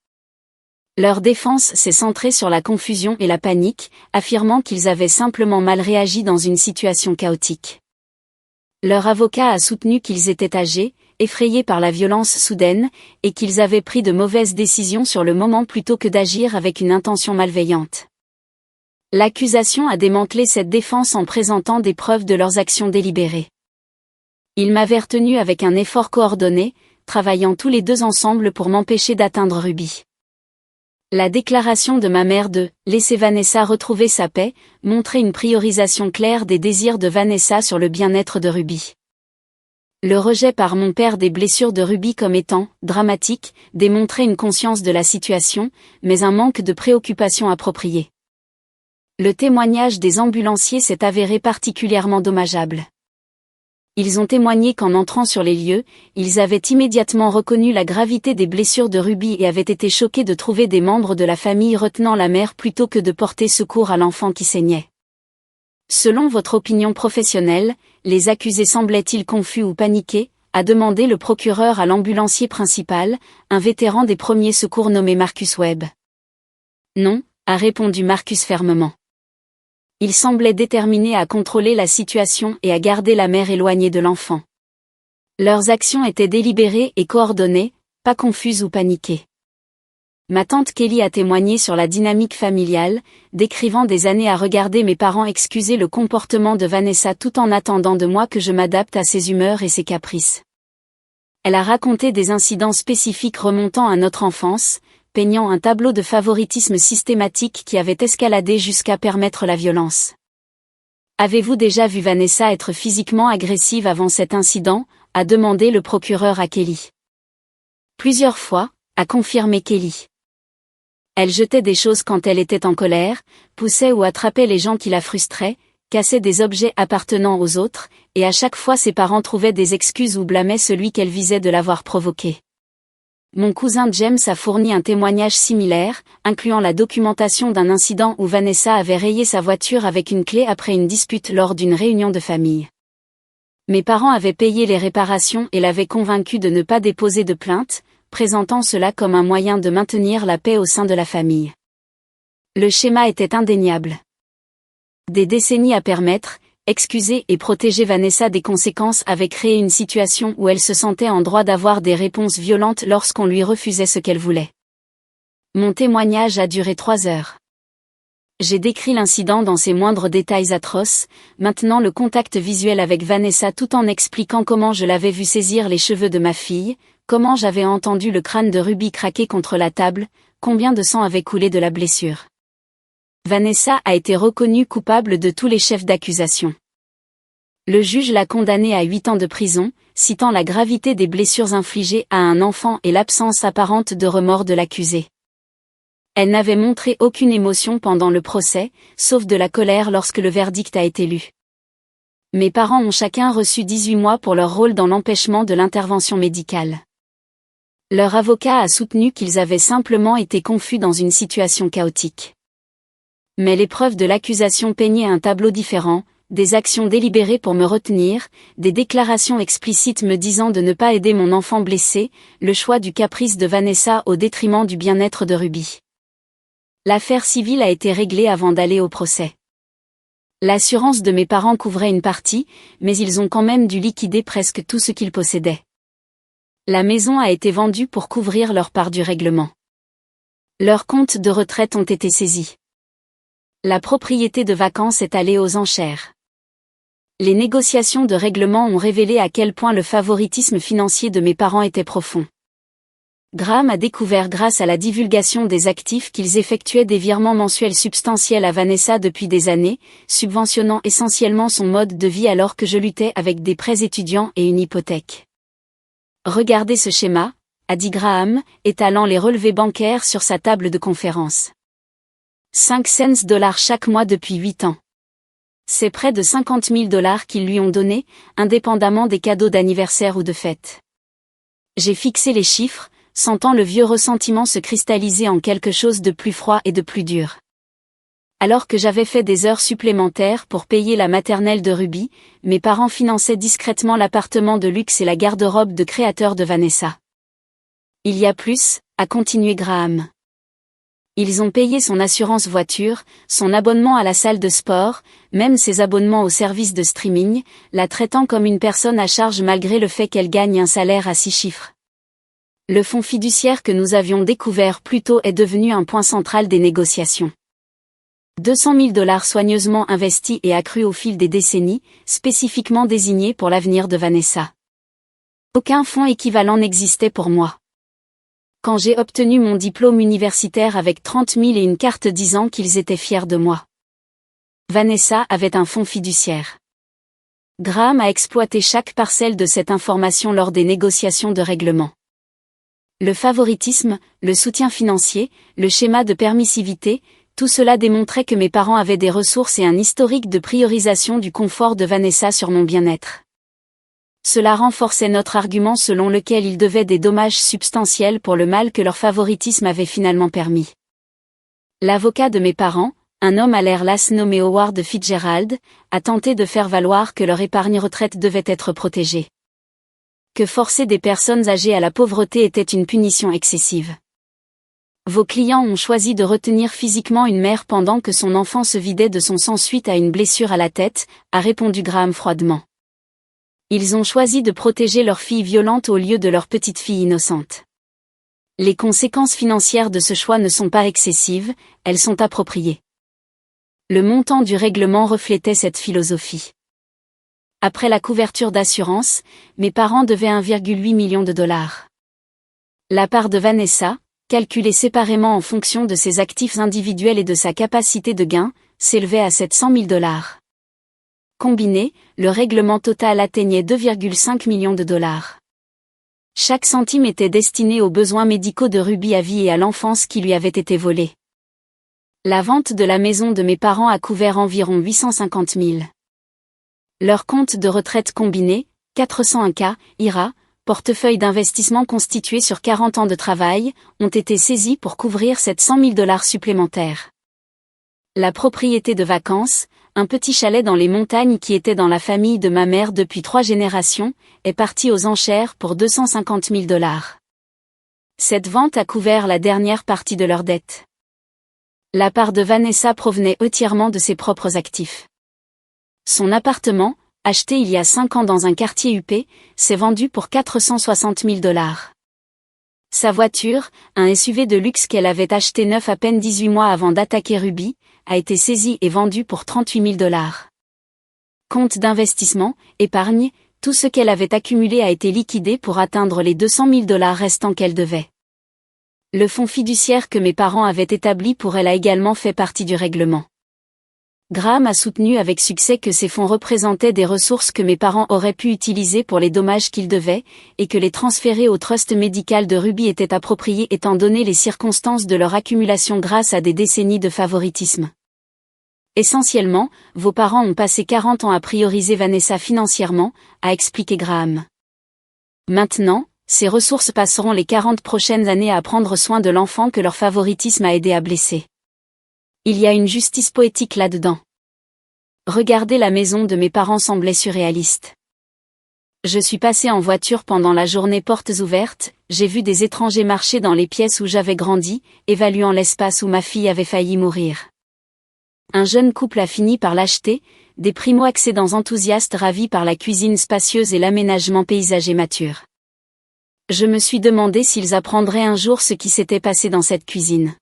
Leur défense s'est centrée sur la confusion et la panique, affirmant qu'ils avaient simplement mal réagi dans une situation chaotique. Leur avocat a soutenu qu'ils étaient âgés, effrayés par la violence soudaine, et qu'ils avaient pris de mauvaises décisions sur le moment plutôt que d'agir avec une intention malveillante. L'accusation a démantelé cette défense en présentant des preuves de leurs actions délibérées. Ils m'avaient retenu avec un effort coordonné, travaillant tous les 2 ensemble pour m'empêcher d'atteindre Ruby. La déclaration de ma mère de « laisser Vanessa retrouver sa paix » montrait une priorisation claire des désirs de Vanessa sur le bien-être de Ruby. Le rejet par mon père des blessures de Ruby comme étant « dramatique » démontrait une conscience de la situation, mais un manque de préoccupation appropriée. Le témoignage des ambulanciers s'est avéré particulièrement dommageable. Ils ont témoigné qu'en entrant sur les lieux, ils avaient immédiatement reconnu la gravité des blessures de Ruby et avaient été choqués de trouver des membres de la famille retenant la mère plutôt que de porter secours à l'enfant qui saignait. Selon votre opinion professionnelle, les accusés semblaient-ils confus ou paniqués, a demandé le procureur à l'ambulancier principal, un vétéran des premiers secours nommé Marcus Webb. Non, a répondu Marcus fermement. Ils semblaient déterminés à contrôler la situation et à garder la mère éloignée de l'enfant. Leurs actions étaient délibérées et coordonnées, pas confuses ou paniquées. Ma tante Kelly a témoigné sur la dynamique familiale, décrivant des années à regarder mes parents excuser le comportement de Vanessa tout en attendant de moi que je m'adapte à ses humeurs et ses caprices. Elle a raconté des incidents spécifiques remontant à notre enfance, peignant un tableau de favoritisme systématique qui avait escaladé jusqu'à permettre la violence. Avez-vous déjà vu Vanessa être physiquement agressive avant cet incident, a demandé le procureur à Kelly. Plusieurs fois, a confirmé Kelly. Elle jetait des choses quand elle était en colère, poussait ou attrapait les gens qui la frustraient, cassait des objets appartenant aux autres, et à chaque fois ses parents trouvaient des excuses ou blâmaient celui qu'elle visait de l'avoir provoqué. Mon cousin James a fourni un témoignage similaire, incluant la documentation d'un incident où Vanessa avait rayé sa voiture avec une clé après une dispute lors d'une réunion de famille. Mes parents avaient payé les réparations et l'avaient convaincu de ne pas déposer de plainte, présentant cela comme un moyen de maintenir la paix au sein de la famille. Le schéma était indéniable. Des décennies à permettre, excuser et protéger Vanessa des conséquences avaient créé une situation où elle se sentait en droit d'avoir des réponses violentes lorsqu'on lui refusait ce qu'elle voulait. Mon témoignage a duré 3 heures. J'ai décrit l'incident dans ses moindres détails atroces, maintenant le contact visuel avec Vanessa tout en expliquant comment je l'avais vu saisir les cheveux de ma fille, comment j'avais entendu le crâne de Ruby craquer contre la table, combien de sang avait coulé de la blessure. Vanessa a été reconnue coupable de tous les chefs d'accusation. Le juge l'a condamnée à 8 ans de prison, citant la gravité des blessures infligées à un enfant et l'absence apparente de remords de l'accusé. Elle n'avait montré aucune émotion pendant le procès, sauf de la colère lorsque le verdict a été lu. Mes parents ont chacun reçu 18 mois pour leur rôle dans l'empêchement de l'intervention médicale. Leur avocat a soutenu qu'ils avaient simplement été confus dans une situation chaotique. Mais les preuves de l'accusation peignaient un tableau différent, des actions délibérées pour me retenir, des déclarations explicites me disant de ne pas aider mon enfant blessé, le choix du caprice de Vanessa au détriment du bien-être de Ruby. L'affaire civile a été réglée avant d'aller au procès. L'assurance de mes parents couvrait une partie, mais ils ont quand même dû liquider presque tout ce qu'ils possédaient. La maison a été vendue pour couvrir leur part du règlement. Leurs comptes de retraite ont été saisis. La propriété de vacances est allée aux enchères. Les négociations de règlement ont révélé à quel point le favoritisme financier de mes parents était profond. Graham a découvert grâce à la divulgation des actifs qu'ils effectuaient des virements mensuels substantiels à Vanessa depuis des années, subventionnant essentiellement son mode de vie alors que je luttais avec des prêts étudiants et une hypothèque. Regardez ce schéma, a dit Graham, étalant les relevés bancaires sur sa table de conférence. 5 cents dollars chaque mois depuis 8 ans. C'est près de 50 000 dollars qu'ils lui ont donnés, indépendamment des cadeaux d'anniversaire ou de fête. J'ai fixé les chiffres, sentant le vieux ressentiment se cristalliser en quelque chose de plus froid et de plus dur. Alors que j'avais fait des heures supplémentaires pour payer la maternelle de Ruby, mes parents finançaient discrètement l'appartement de luxe et la garde-robe de créateur de Vanessa. Il y a plus, a continué Graham. Ils ont payé son assurance voiture, son abonnement à la salle de sport, même ses abonnements aux services de streaming, la traitant comme une personne à charge malgré le fait qu'elle gagne un salaire à 6 chiffres. Le fonds fiduciaire que nous avions découvert plus tôt est devenu un point central des négociations. 200 000 dollars soigneusement investis et accrus au fil des décennies, spécifiquement désignés pour l'avenir de Vanessa. Aucun fonds équivalent n'existait pour moi. Quand j'ai obtenu mon diplôme universitaire avec 30 000 et une carte disant qu'ils étaient fiers de moi. Vanessa avait un fonds fiduciaire. Graham a exploité chaque parcelle de cette information lors des négociations de règlement. Le favoritisme, le soutien financier, le schéma de permissivité, tout cela démontrait que mes parents avaient des ressources et un historique de priorisation du confort de Vanessa sur mon bien-être. Cela renforçait notre argument selon lequel ils devaient des dommages substantiels pour le mal que leur favoritisme avait finalement permis. L'avocat de mes parents, un homme à l'air las nommé Howard Fitzgerald, a tenté de faire valoir que leur épargne retraite devait être protégée. Que forcer des personnes âgées à la pauvreté était une punition excessive. Vos clients ont choisi de retenir physiquement une mère pendant que son enfant se vidait de son sang suite à une blessure à la tête, a répondu Graham froidement. Ils ont choisi de protéger leur fille violente au lieu de leur petite fille innocente. Les conséquences financières de ce choix ne sont pas excessives, elles sont appropriées. Le montant du règlement reflétait cette philosophie. Après la couverture d'assurance, mes parents devaient 1,8 million de dollars. La part de Vanessa, calculée séparément en fonction de ses actifs individuels et de sa capacité de gain, s'élevait à 700 000 dollars. Combiné, le règlement total atteignait 2,5 millions de dollars. Chaque centime était destiné aux besoins médicaux de Ruby à vie et à l'enfance qui lui avait été volée. La vente de la maison de mes parents a couvert environ 850 000. Leur compte de retraite combiné, 401K, IRA, portefeuille d'investissement constitué sur 40 ans de travail, ont été saisis pour couvrir 700 000 $ supplémentaires. La propriété de vacances, un petit chalet dans les montagnes qui était dans la famille de ma mère depuis 3 générations, est partie aux enchères pour 250 000 $. Cette vente a couvert la dernière partie de leur dette. La part de Vanessa provenait entièrement de ses propres actifs. Son appartement, acheté il y a 5 ans dans un quartier huppé, s'est vendu pour 460 000 $. Sa voiture, un SUV de luxe qu'elle avait acheté neuf à peine 18 mois avant d'attaquer Ruby, a été saisie et vendue pour 38 000 $. Compte d'investissement, épargne, tout ce qu'elle avait accumulé a été liquidé pour atteindre les 200 000 $ restants qu'elle devait. Le fonds fiduciaire que mes parents avaient établi pour elle a également fait partie du règlement. Graham a soutenu avec succès que ces fonds représentaient des ressources que mes parents auraient pu utiliser pour les dommages qu'ils devaient, et que les transférer au trust médical de Ruby étaient appropriés étant donné les circonstances de leur accumulation grâce à des décennies de favoritisme. Essentiellement, vos parents ont passé 40 ans à prioriser Vanessa financièrement, a expliqué Graham. Maintenant, ces ressources passeront les 40 prochaines années à prendre soin de l'enfant que leur favoritisme a aidé à blesser. Il y a une justice poétique là-dedans. Regarder la maison de mes parents semblait surréaliste. Je suis passé en voiture pendant la journée portes ouvertes, j'ai vu des étrangers marcher dans les pièces où j'avais grandi, évaluant l'espace où ma fille avait failli mourir. Un jeune couple a fini par l'acheter, des primo-accédants enthousiastes ravis par la cuisine spacieuse et l'aménagement paysager mature. Je me suis demandé s'ils apprendraient un jour ce qui s'était passé dans cette cuisine.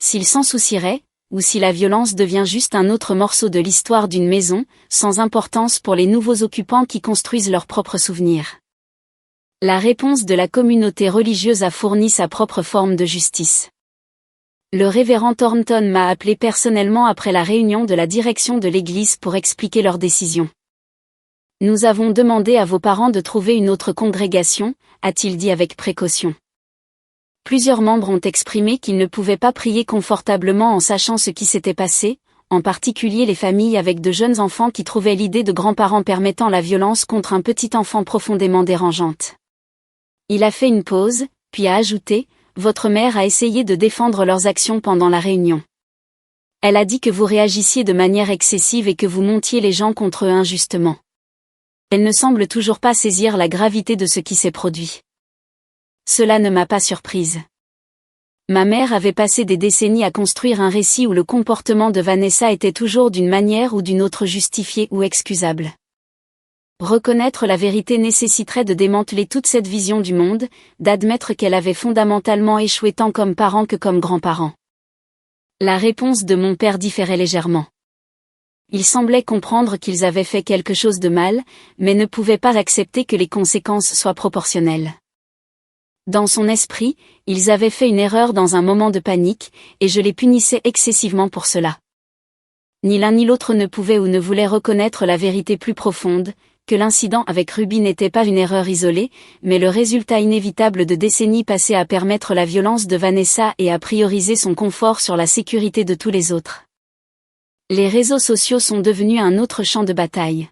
S'ils s'en soucieraient, ou si la violence devient juste un autre morceau de l'histoire d'une maison, sans importance pour les nouveaux occupants qui construisent leurs propres souvenirs. La réponse de la communauté religieuse a fourni sa propre forme de justice. Le révérend Thornton m'a appelé personnellement après la réunion de la direction de l'église pour expliquer leur décision. Nous avons demandé à vos parents de trouver une autre congrégation, a-t-il dit avec précaution. Plusieurs membres ont exprimé qu'ils ne pouvaient pas prier confortablement en sachant ce qui s'était passé, en particulier les familles avec de jeunes enfants qui trouvaient l'idée de grands-parents permettant la violence contre un petit enfant profondément dérangeante. Il a fait une pause, puis a ajouté, « Votre mère a essayé de défendre leurs actions pendant la réunion. Elle a dit que vous réagissiez de manière excessive et que vous montiez les gens contre eux injustement. Elle ne semble toujours pas saisir la gravité de ce qui s'est produit. Cela ne m'a pas surprise. Ma mère avait passé des décennies à construire un récit où le comportement de Vanessa était toujours d'une manière ou d'une autre justifié ou excusable. Reconnaître la vérité nécessiterait de démanteler toute cette vision du monde, d'admettre qu'elle avait fondamentalement échoué tant comme parent que comme grand-parent. La réponse de mon père différait légèrement. Il semblait comprendre qu'ils avaient fait quelque chose de mal, mais ne pouvait pas accepter que les conséquences soient proportionnelles. Dans son esprit, ils avaient fait une erreur dans un moment de panique, et je les punissais excessivement pour cela. Ni l'un ni l'autre ne pouvait ou ne voulait reconnaître la vérité plus profonde, que l'incident avec Ruby n'était pas une erreur isolée, mais le résultat inévitable de décennies passées à permettre la violence de Vanessa et à prioriser son confort sur la sécurité de tous les autres. Les réseaux sociaux sont devenus un autre champ de bataille.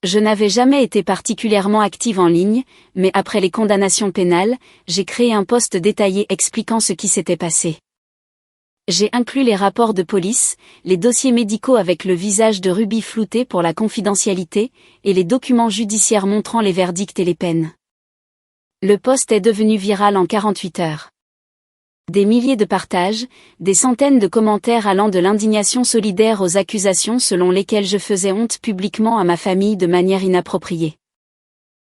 Je n'avais jamais été particulièrement active en ligne, mais après les condamnations pénales, j'ai créé un post détaillé expliquant ce qui s'était passé. J'ai inclus les rapports de police, les dossiers médicaux avec le visage de Ruby flouté pour la confidentialité, et les documents judiciaires montrant les verdicts et les peines. Le post est devenu viral en 48 heures. Des milliers de partages, des centaines de commentaires allant de l'indignation solidaire aux accusations selon lesquelles je faisais honte publiquement à ma famille de manière inappropriée.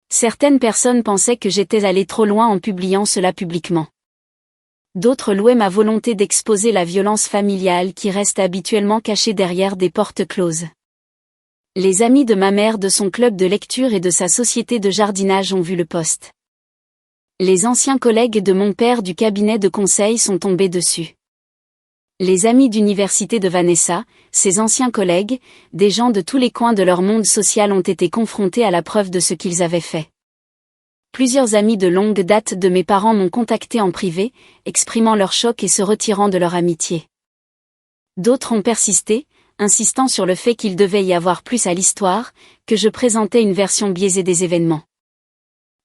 Certaines personnes pensaient que j'étais allé trop loin en publiant cela publiquement. D'autres louaient ma volonté d'exposer la violence familiale qui reste habituellement cachée derrière des portes closes. Les amis de ma mère de son club de lecture et de sa société de jardinage ont vu le post. Les anciens collègues de mon père du cabinet de conseil sont tombés dessus. Les amis d'université de Vanessa, ses anciens collègues, des gens de tous les coins de leur monde social ont été confrontés à la preuve de ce qu'ils avaient fait. Plusieurs amis de longue date de mes parents m'ont contacté en privé, exprimant leur choc et se retirant de leur amitié. D'autres ont persisté, insistant sur le fait qu'il devait y avoir plus à l'histoire, que je présentais une version biaisée des événements.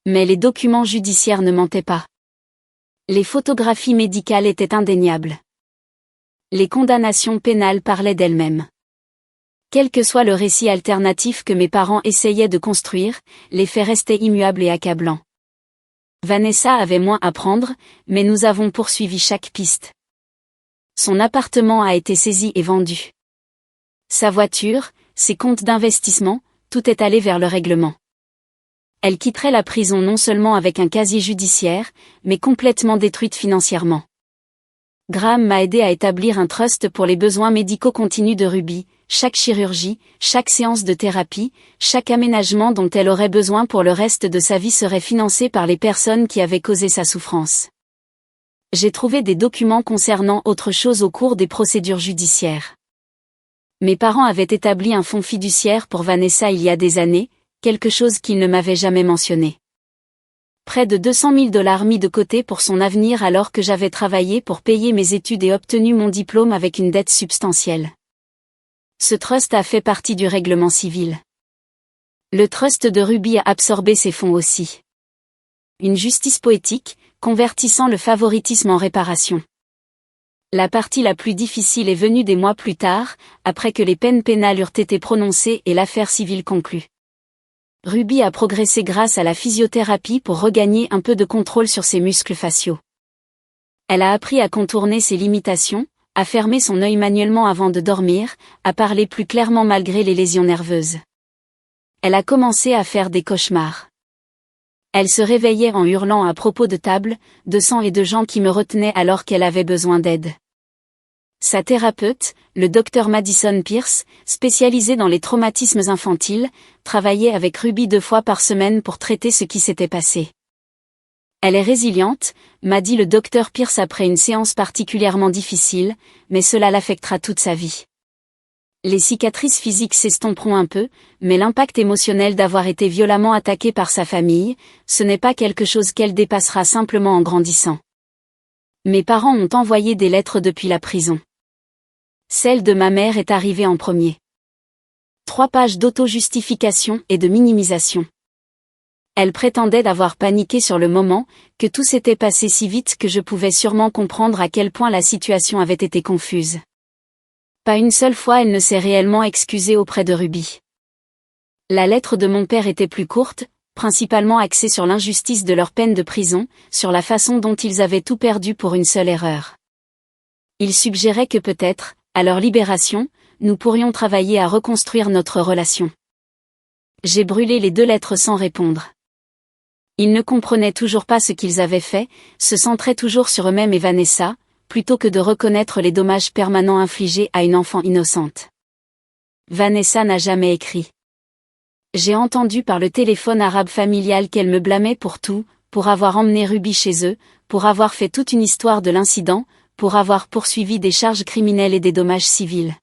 Mais les documents judiciaires ne mentaient pas. Les photographies médicales étaient indéniables. Les condamnations pénales parlaient d'elles-mêmes. Quel que soit le récit alternatif que mes parents essayaient de construire, les faits restaient immuables et accablants. Vanessa avait moins à prendre, mais nous avons poursuivi chaque piste. Son appartement a été saisi et vendu. Sa voiture, ses comptes d'investissement, tout est allé vers le règlement. Elle quitterait la prison non seulement avec un casier judiciaire, mais complètement détruite financièrement. Graham m'a aidé à établir un trust pour les besoins médicaux continus de Ruby, chaque chirurgie, chaque séance de thérapie, chaque aménagement dont elle aurait besoin pour le reste de sa vie serait financé par les personnes qui avaient causé sa souffrance. J'ai trouvé des documents concernant autre chose au cours des procédures judiciaires. Mes parents avaient établi un fonds fiduciaire pour Vanessa il y a des années, quelque chose qu'ils ne m'avaient jamais mentionné. Près de 200 000 $ mis de côté pour son avenir alors que j'avais travaillé pour payer mes études et obtenu mon diplôme avec une dette substantielle. Ce trust a fait partie du règlement civil. Le trust de Ruby a absorbé ces fonds aussi. Une justice poétique, convertissant le favoritisme en réparation. La partie la plus difficile est venue des mois plus tard, après que les peines pénales eurent été prononcées et l'affaire civile conclue. Ruby a progressé grâce à la physiothérapie pour regagner un peu de contrôle sur ses muscles faciaux. Elle a appris à contourner ses limitations, à fermer son œil manuellement avant de dormir, à parler plus clairement malgré les lésions nerveuses. Elle a commencé à faire des cauchemars. Elle se réveillait en hurlant à propos de tables, de sang et de gens qui me retenaient alors qu'elle avait besoin d'aide. Sa thérapeute, le Dr Madison Pierce, spécialisé dans les traumatismes infantiles, travaillait avec Ruby 2 fois par semaine pour traiter ce qui s'était passé. Elle est résiliente, m'a dit le Dr Pierce après une séance particulièrement difficile, mais cela l'affectera toute sa vie. Les cicatrices physiques s'estomperont un peu, mais l'impact émotionnel d'avoir été violemment attaquée par sa famille, ce n'est pas quelque chose qu'elle dépassera simplement en grandissant. Mes parents ont envoyé des lettres depuis la prison. Celle de ma mère est arrivée en premier. 3 pages d'auto-justification et de minimisation. Elle prétendait d'avoir paniqué sur le moment, que tout s'était passé si vite que je pouvais sûrement comprendre à quel point la situation avait été confuse. Pas une seule fois elle ne s'est réellement excusée auprès de Ruby. La lettre de mon père était plus courte, principalement axée sur l'injustice de leur peine de prison, sur la façon dont ils avaient tout perdu pour une seule erreur. Il suggérait que peut-être, à leur libération, nous pourrions travailler à reconstruire notre relation. J'ai brûlé les 2 lettres sans répondre. Ils ne comprenaient toujours pas ce qu'ils avaient fait, se centraient toujours sur eux-mêmes et Vanessa, plutôt que de reconnaître les dommages permanents infligés à une enfant innocente. Vanessa n'a jamais écrit. J'ai entendu par le téléphone arabe familial qu'elle me blâmait pour tout, pour avoir emmené Ruby chez eux, pour avoir fait toute une histoire de l'incident, pour avoir poursuivi des charges criminelles et des dommages civils.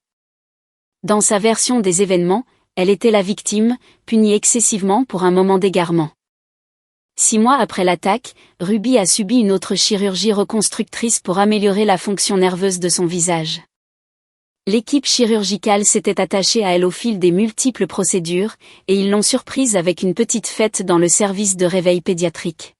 Dans sa version des événements, elle était la victime, punie excessivement pour un moment d'égarement. 6 mois après l'attaque, Ruby a subi une autre chirurgie reconstructrice pour améliorer la fonction nerveuse de son visage. L'équipe chirurgicale s'était attachée à elle au fil des multiples procédures, et ils l'ont surprise avec une petite fête dans le service de réveil pédiatrique.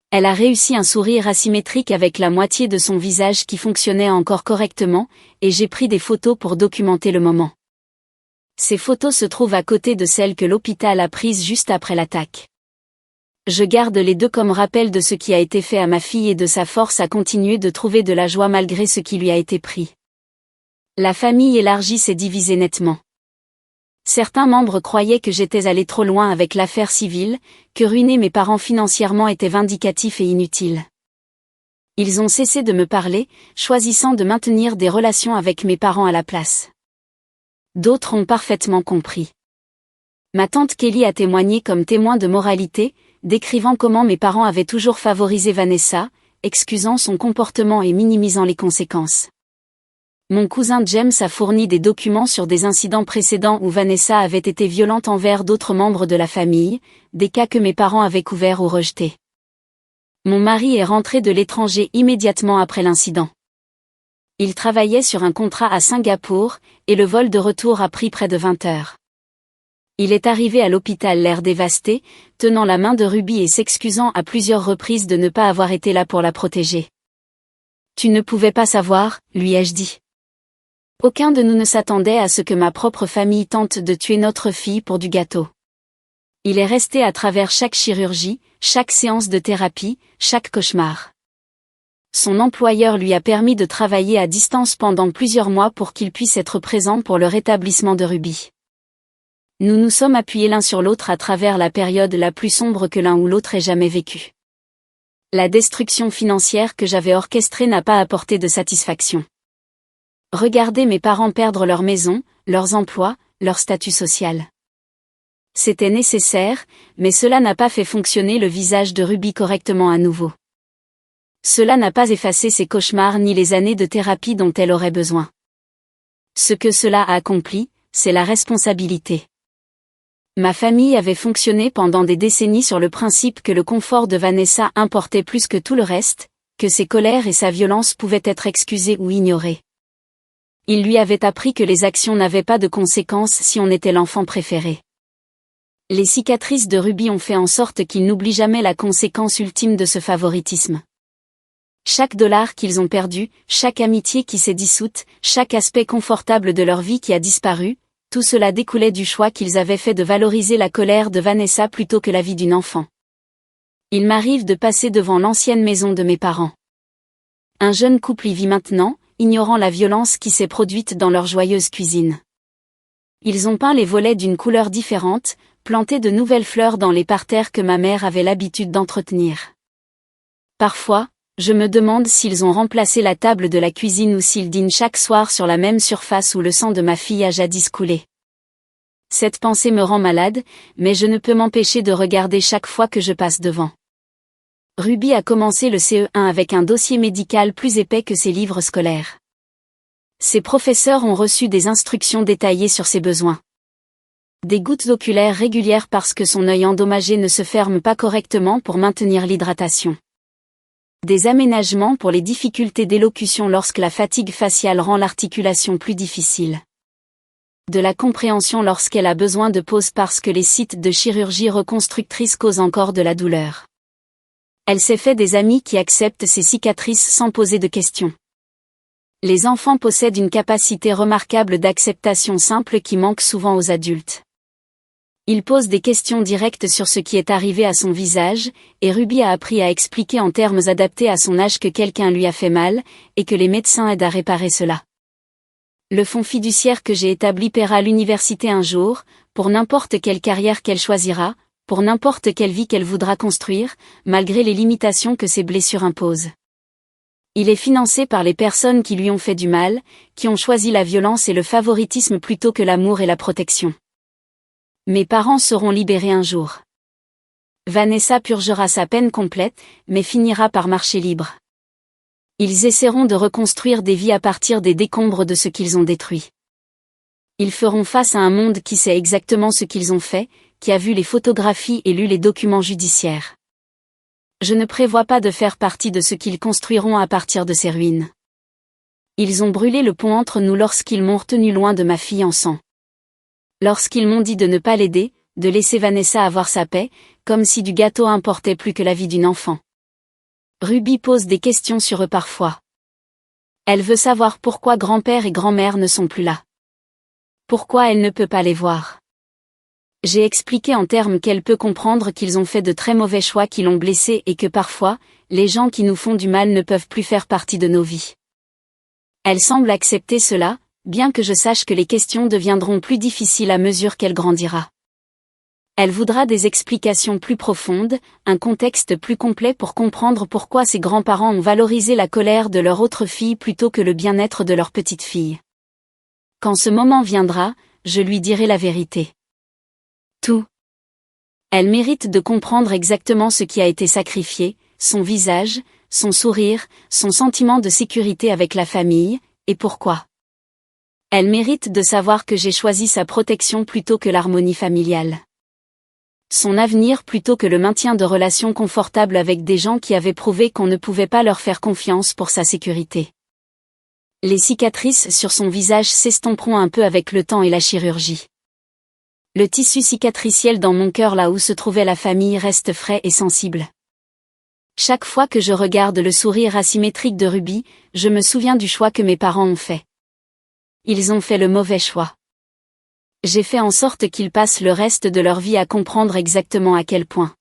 Elle a réussi un sourire asymétrique avec la moitié de son visage qui fonctionnait encore correctement, et j'ai pris des photos pour documenter le moment. Ces photos se trouvent à côté de celles que l'hôpital a prises juste après l'attaque. Je garde les 2 comme rappel de ce qui a été fait à ma fille et de sa force à continuer de trouver de la joie malgré ce qui lui a été pris. La famille élargie s'est divisée nettement. Certains membres croyaient que j'étais allé trop loin avec l'affaire civile, que ruiner mes parents financièrement était vindicatif et inutile. Ils ont cessé de me parler, choisissant de maintenir des relations avec mes parents à la place. D'autres ont parfaitement compris. Ma tante Kelly a témoigné comme témoin de moralité, décrivant comment mes parents avaient toujours favorisé Vanessa, excusant son comportement et minimisant les conséquences. Mon cousin James a fourni des documents sur des incidents précédents où Vanessa avait été violente envers d'autres membres de la famille, des cas que mes parents avaient couverts ou rejetés. Mon mari est rentré de l'étranger immédiatement après l'incident. Il travaillait sur un contrat à Singapour, et le vol de retour a pris près de 20 heures. Il est arrivé à l'hôpital l'air dévasté, tenant la main de Ruby et s'excusant à plusieurs reprises de ne pas avoir été là pour la protéger. « Tu ne pouvais pas savoir, lui ai-je dit. Aucun de nous ne s'attendait à ce que ma propre famille tente de tuer notre fille pour du gâteau. » Il est resté à travers chaque chirurgie, chaque séance de thérapie, chaque cauchemar. Son employeur lui a permis de travailler à distance pendant plusieurs mois pour qu'il puisse être présent pour le rétablissement de Ruby. Nous nous sommes appuyés l'un sur l'autre à travers la période la plus sombre que l'un ou l'autre ait jamais vécue. La destruction financière que j'avais orchestrée n'a pas apporté de satisfaction. Regarder mes parents perdre leur maison, leurs emplois, leur statut social. C'était nécessaire, mais cela n'a pas fait fonctionner le visage de Ruby correctement à nouveau. Cela n'a pas effacé ses cauchemars ni les années de thérapie dont elle aurait besoin. Ce que cela a accompli, c'est la responsabilité. Ma famille avait fonctionné pendant des décennies sur le principe que le confort de Vanessa importait plus que tout le reste, que ses colères et sa violence pouvaient être excusées ou ignorées. Il lui avait appris que les actions n'avaient pas de conséquences si on était l'enfant préféré. Les cicatrices de Ruby ont fait en sorte qu'ils n'oublient jamais la conséquence ultime de ce favoritisme. Chaque dollar qu'ils ont perdu, chaque amitié qui s'est dissoute, chaque aspect confortable de leur vie qui a disparu, tout cela découlait du choix qu'ils avaient fait de valoriser la colère de Vanessa plutôt que la vie d'une enfant. Il m'arrive de passer devant l'ancienne maison de mes parents. Un jeune couple y vit maintenant, ignorant la violence qui s'est produite dans leur joyeuse cuisine. Ils ont peint les volets d'une couleur différente, planté de nouvelles fleurs dans les parterres que ma mère avait l'habitude d'entretenir. Parfois, je me demande s'ils ont remplacé la table de la cuisine ou s'ils dînent chaque soir sur la même surface où le sang de ma fille a jadis coulé. Cette pensée me rend malade, mais je ne peux m'empêcher de regarder chaque fois que je passe devant. Ruby a commencé le CE1 avec un dossier médical plus épais que ses livres scolaires. Ses professeurs ont reçu des instructions détaillées sur ses besoins. Des gouttes oculaires régulières parce que son œil endommagé ne se ferme pas correctement pour maintenir l'hydratation. Des aménagements pour les difficultés d'élocution lorsque la fatigue faciale rend l'articulation plus difficile. De la compréhension lorsqu'elle a besoin de pause parce que les sites de chirurgie reconstructrice causent encore de la douleur. Elle s'est fait des amis qui acceptent ses cicatrices sans poser de questions. Les enfants possèdent une capacité remarquable d'acceptation simple qui manque souvent aux adultes. Il pose des questions directes sur ce qui est arrivé à son visage, et Ruby a appris à expliquer en termes adaptés à son âge que quelqu'un lui a fait mal, et que les médecins aident à réparer cela. Le fonds fiduciaire que j'ai établi paiera l'université un jour, pour n'importe quelle carrière qu'elle choisira, pour n'importe quelle vie qu'elle voudra construire, malgré les limitations que ses blessures imposent. Il est financé par les personnes qui lui ont fait du mal, qui ont choisi la violence et le favoritisme plutôt que l'amour et la protection. Mes parents seront libérés un jour. Vanessa purgera sa peine complète, mais finira par marcher libre. Ils essaieront de reconstruire des vies à partir des décombres de ce qu'ils ont détruit. Ils feront face à un monde qui sait exactement ce qu'ils ont fait, qui a vu les photographies et lu les documents judiciaires. Je ne prévois pas de faire partie de ce qu'ils construiront à partir de ces ruines. Ils ont brûlé le pont entre nous lorsqu'ils m'ont retenu loin de ma fille en sang. Lorsqu'ils m'ont dit de ne pas l'aider, de laisser Vanessa avoir sa paix, comme si du gâteau importait plus que la vie d'une enfant. Ruby pose des questions sur eux parfois. Elle veut savoir pourquoi grand-père et grand-mère ne sont plus là. Pourquoi elle ne peut pas les voir. J'ai expliqué en termes qu'elle peut comprendre qu'ils ont fait de très mauvais choix qui l'ont blessée et que parfois, les gens qui nous font du mal ne peuvent plus faire partie de nos vies. Elle semble accepter cela, bien que je sache que les questions deviendront plus difficiles à mesure qu'elle grandira. Elle voudra des explications plus profondes, un contexte plus complet pour comprendre pourquoi ses grands-parents ont valorisé la colère de leur autre fille plutôt que le bien-être de leur petite fille. Quand ce moment viendra, je lui dirai la vérité. Tout. Elle mérite de comprendre exactement ce qui a été sacrifié, son visage, son sourire, son sentiment de sécurité avec la famille, et pourquoi. Elle mérite de savoir que j'ai choisi sa protection plutôt que l'harmonie familiale. Son avenir plutôt que le maintien de relations confortables avec des gens qui avaient prouvé qu'on ne pouvait pas leur faire confiance pour sa sécurité. Les cicatrices sur son visage s'estomperont un peu avec le temps et la chirurgie. Le tissu cicatriciel dans mon cœur là où se trouvait la famille reste frais et sensible. Chaque fois que je regarde le sourire asymétrique de Ruby, je me souviens du choix que mes parents ont fait. Ils ont fait le mauvais choix. J'ai fait en sorte qu'ils passent le reste de leur vie à comprendre exactement à quel point